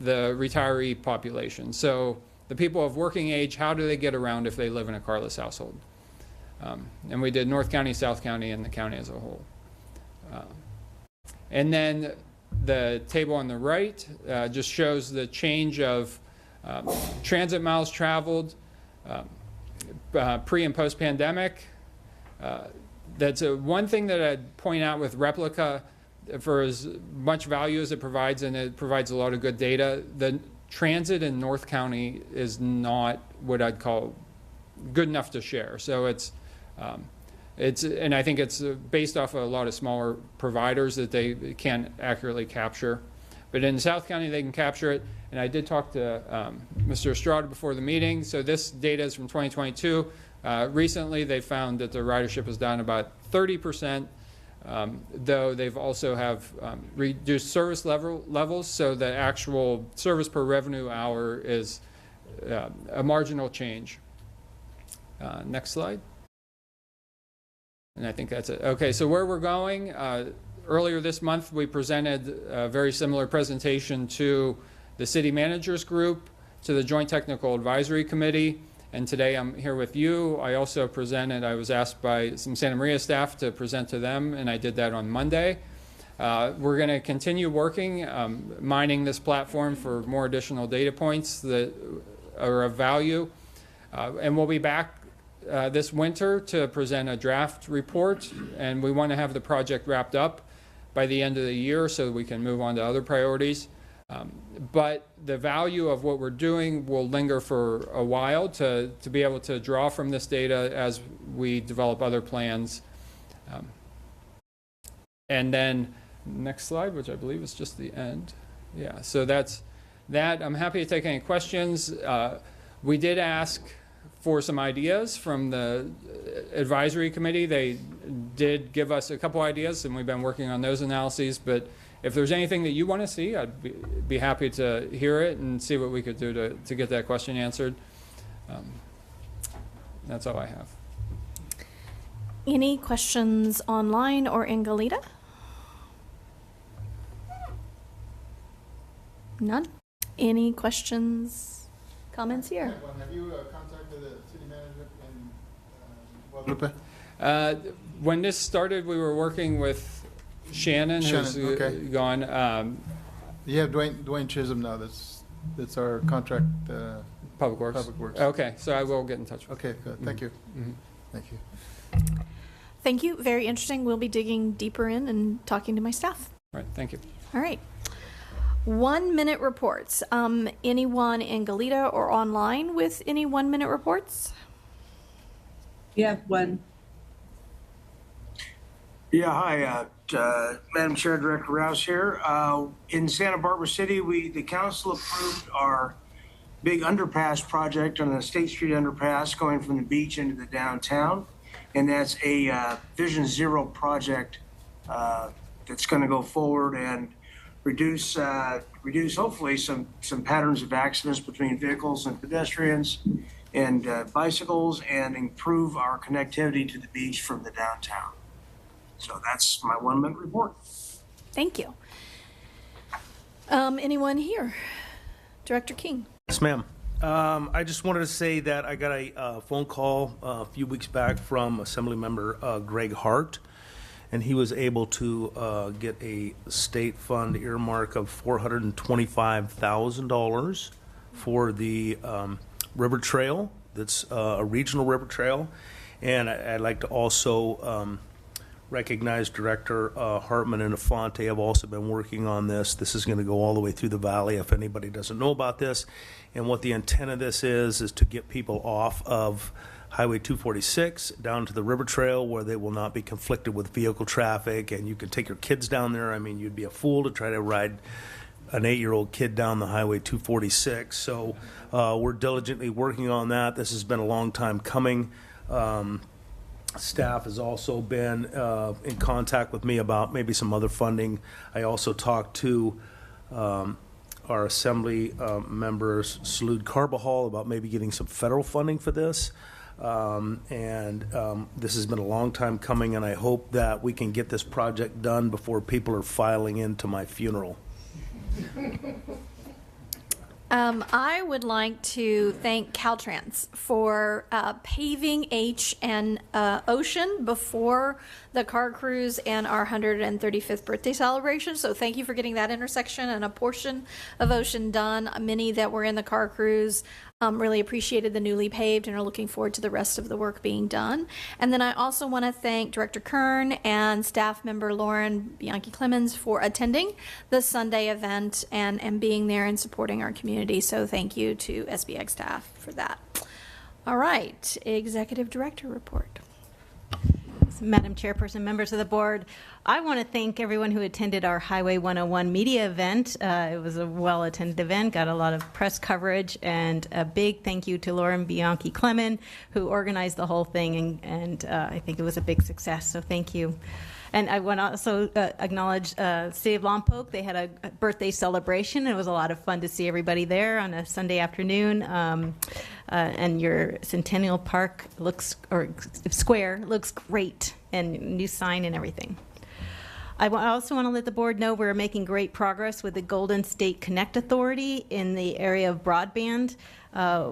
retiree population. So the people of working age, how do they get around if they live in a carless household? And we did North County, South County, and the county as a whole. And then the table on the right just shows the change of transit miles traveled pre and post pandemic. That's one thing that I'd point out with Replica. for as much value as it provides, and it provides a lot of good data, the transit in North County is not what I'd call good enough to share. So and I think it's based off of a lot of smaller providers that they can't accurately capture. But in South County, they can capture it. And I did talk to Mr. Estrada before the meeting. So this data is from 2022. Recently, they found that the ridership is down about 30%, though they've also have reduced service levels. So the actual service per revenue hour is a marginal change. Next slide. And I think that's it. Okay, so where we're going, earlier this month we presented a very similar presentation to the City Managers Group, to the Joint Technical Advisory Committee, and today I'm here with you. I also presented, I was asked by some Santa Maria staff to present to them, and I did that on Monday. We're going to continue working, mining this platform for more additional data points that are of value, and we'll be back this winter to present a draft report, and we want to have the project wrapped up by the end of the year so we can move on to other priorities. But the value of what we're doing will linger for a while to be able to draw from this data as we develop other plans. And then next slide, which I believe is just the end. Yeah, so that's that. I'm happy to take any questions. We did ask for some ideas from the advisory committee. They did give us a couple ideas, and we've been working on those analyses. But if there's anything that you want to see, I'd be happy to hear it and see what we could do to get that question answered. That's all I have. Any questions online or in Goleta? None? Any questions, comments here? Have you contacted the city manager in Guadalupe? When this started, we were working with Shannon, who's okay. gone. You have Dwayne Chisholm now. That's our contract. Public Works. Public Works. Okay, so I will get in touch with Okay, good. Thank you. Mm-hmm. Thank you. Thank you. Very interesting. We'll be digging deeper in and talking to my staff. All right, thank you. All right. 1 minute reports. Anyone in Goleta or online with any 1 minute reports? Yeah, one. Yeah, hi, Madam Chair, Director Rouse here. In Santa Barbara City, the council approved our big underpass project on the State Street underpass going from the beach into the downtown. And that's a Vision Zero project that's going to go forward and reduce hopefully some patterns of accidents between vehicles and pedestrians and bicycles, and improve our connectivity to the beach from the downtown. So that's my 1 minute report. Thank you. Anyone here? Director King. Yes, ma'am. I just wanted to say that I got a phone call a few weeks back from Assemblymember Greg Hart, and he was able to get a state fund earmark of $425,000 for the river trail. That's a regional river trail, and I'd like to also recognize Director Hartman and Afonte have also been working on this. This is going to go all the way through the valley if anybody doesn't know about this. And what the intent of this is to get people off of Highway 246 down to the river trail where they will not be conflicted with vehicle traffic, and you can take your kids down there. I mean, you'd be a fool to try to ride an 8-year-old kid down the Highway 246. So we're diligently working on that. This has been a long time coming. Staff has also been in contact with me about maybe some other funding. I also talked to our Assembly members, Salud Carbajal, about maybe getting some federal funding for this. This has been a long time coming, and I hope that we can get this project done before people are filing into my funeral. I would like to thank Caltrans for paving H and Ocean before the car cruise and our 135th birthday celebration. So thank you for getting that intersection and a portion of Ocean done. Many that were in the car cruise Really appreciated the newly paved and are looking forward to the rest of the work being done. And then I also want to thank Director Kern and staff member Lauren Bianchi-Clemens for attending the Sunday event and being there and supporting our community. So thank you to SBCAG staff for that. All right, Executive Director report. Madam Chairperson, members of the board, I want to thank everyone who attended our Highway 101 media event. It was a well-attended event, got a lot of press coverage, and a big thank you to Lauren Bianchi-Clemens, who organized the whole thing, and I think it was a big success, so thank you. And I want to also acknowledge City of Lompoc. They had a birthday celebration. It was a lot of fun to see everybody there on a Sunday afternoon. And your Centennial Park square looks great, and new sign and everything. I also want to let the board know we're making great progress with the Golden State Connect Authority in the area of broadband.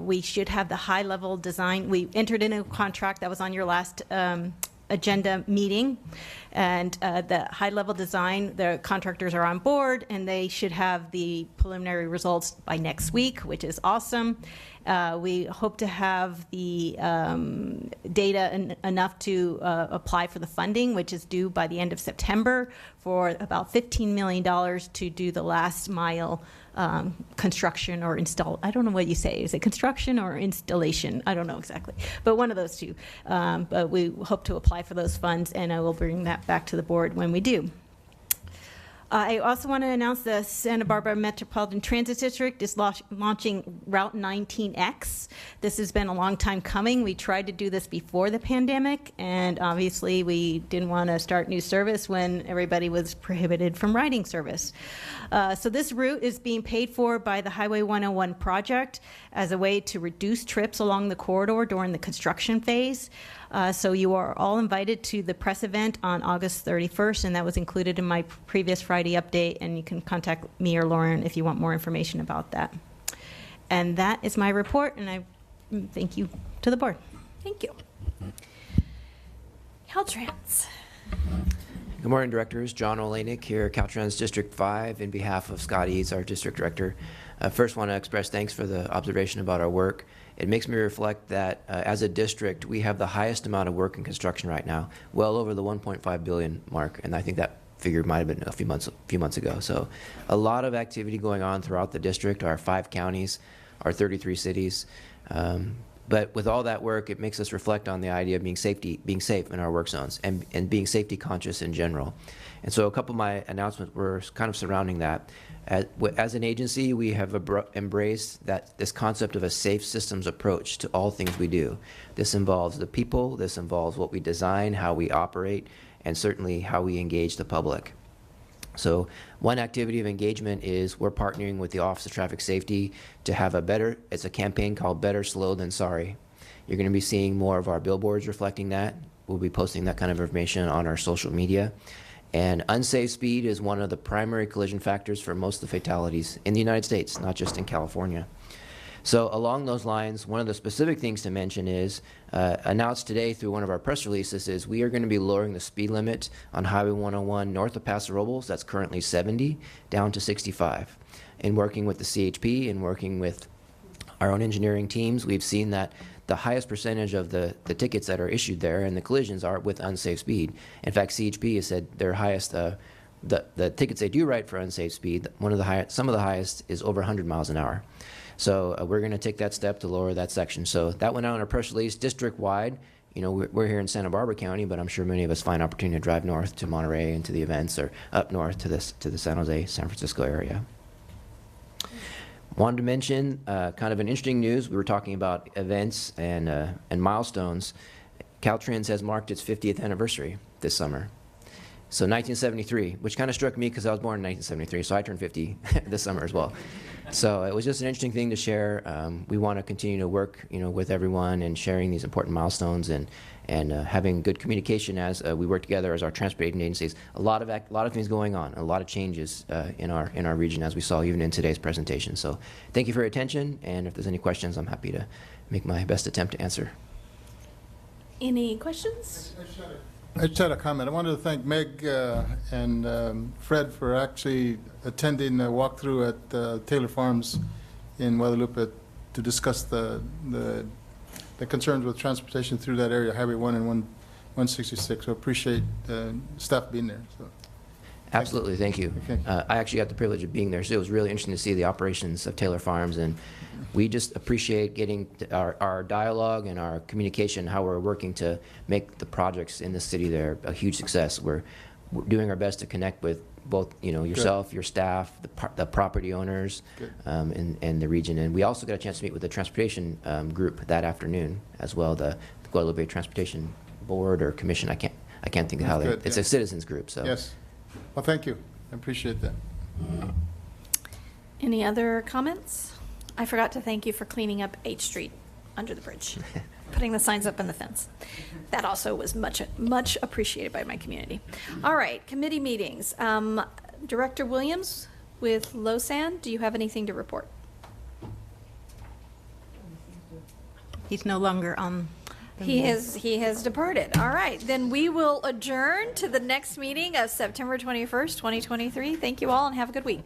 We should have the high-level design. We entered into a contract that was on your last agenda meeting, and the high-level design, the contractors are on board, and they should have the preliminary results by next week, which is awesome. We hope to have the data enough to apply for the funding, which is due by the end of September, for about $15 million to do the last mile construction or install. I don't know what you say. Is it construction or installation? I don't know exactly, but one of those two. But we hope to apply for those funds, and I will bring that back to the board when we do. I also want to announce the Santa Barbara Metropolitan Transit District is launching Route 19X. This has been a long time coming. We tried to do this before the pandemic, and obviously we didn't want to start new service when everybody was prohibited from riding service. So this route is being paid for by the Highway 101 project as a way to reduce trips along the corridor during the construction phase. So you are all invited to the press event on August 31st, and that was included in my previous Friday update, and you can contact me or Lauren if you want more information about that. And that is my report, and I thank you to the board. Thank you. Caltrans. Good morning, directors. John Olenek here, Caltrans District 5, in behalf of Scott Eads, our district director. First, want to express thanks for the observation about our work. It makes me reflect that as a district, we have the highest amount of work in construction right now, well over the 1.5 billion mark, and I think that figure might have been a few months ago. So a lot of activity going on throughout the district, our 5 counties, our 33 cities. But with all that work, it makes us reflect on the idea of being safe in our work zones and being safety conscious in general. And so a couple of my announcements were kind of surrounding that. As an agency, we have embraced this concept of a safe systems approach to all things we do. This involves the people, this involves what we design, how we operate, and certainly how we engage the public. So one activity of engagement is we're partnering with the Office of Traffic Safety to have it's a campaign called Better Slow Than Sorry. You're going to be seeing more of our billboards reflecting that. We'll be posting that kind of information on our social media. And unsafe speed is one of the primary collision factors for most of the fatalities in the United States, not just in California. So along those lines, one of the specific things to mention is, announced today through one of our press releases, is we are going to be lowering the speed limit on Highway 101 north of Paso Robles, that's currently 70, down to 65. In working with the CHP and working with our own engineering teams, we've seen that the highest percentage of the tickets that are issued there and the collisions are with unsafe speed. In fact, CHP has said their highest, the tickets they do write for unsafe speed, some of the highest is over 100 miles an hour. So we're going to take that step to lower that section. So that went out in our press release district-wide. You know, we're here in Santa Barbara County, but I'm sure many of us find opportunity to drive north to Monterey and to the events, or up north to the San Jose, San Francisco area. Wanted to mention kind of an interesting news. We were talking about events and milestones. Caltrans has marked its 50th anniversary this summer. So 1973, which kind of struck me because I was born in 1973, so I turned 50 this summer as well. So it was just an interesting thing to share. We want to continue to work, with everyone and sharing these important milestones and having good communication as we work together as our transportation agencies. A lot of things going on, a lot of changes in our region, as we saw even in today's presentation. So thank you for your attention, and if there's any questions, I'm happy to make my best attempt to answer. Any questions? I just had a comment. I wanted to thank Meg and Fred for actually attending the walkthrough at Taylor Farms in Guadalupe to discuss the concerns with transportation through that area, Highway 1 and 166. So appreciate staff being there. So. Absolutely, thank you. Okay. I actually got the privilege of being there, so it was really interesting to see the operations of Taylor Farms, and we just appreciate getting our dialogue and our communication, how we're working to make the projects in the city there a huge success. We're doing our best to connect with both, yourself, your staff, the property owners, and the region. And we also got a chance to meet with the transportation group that afternoon as well, the Guadalupe Transportation Board or Commission. I can't think of how it's a citizens group. So yes. Well, thank you. I appreciate that. Any other comments? I forgot to thank you for cleaning up 8th Street under the bridge, putting the signs up in the fence. That also was much appreciated by my community. All right, committee meetings. Director Williams with LoSan, do you have anything to report? He's no longer on. He has departed. All right, then we will adjourn to the next meeting of September 21st, 2023. Thank you all and have a good week.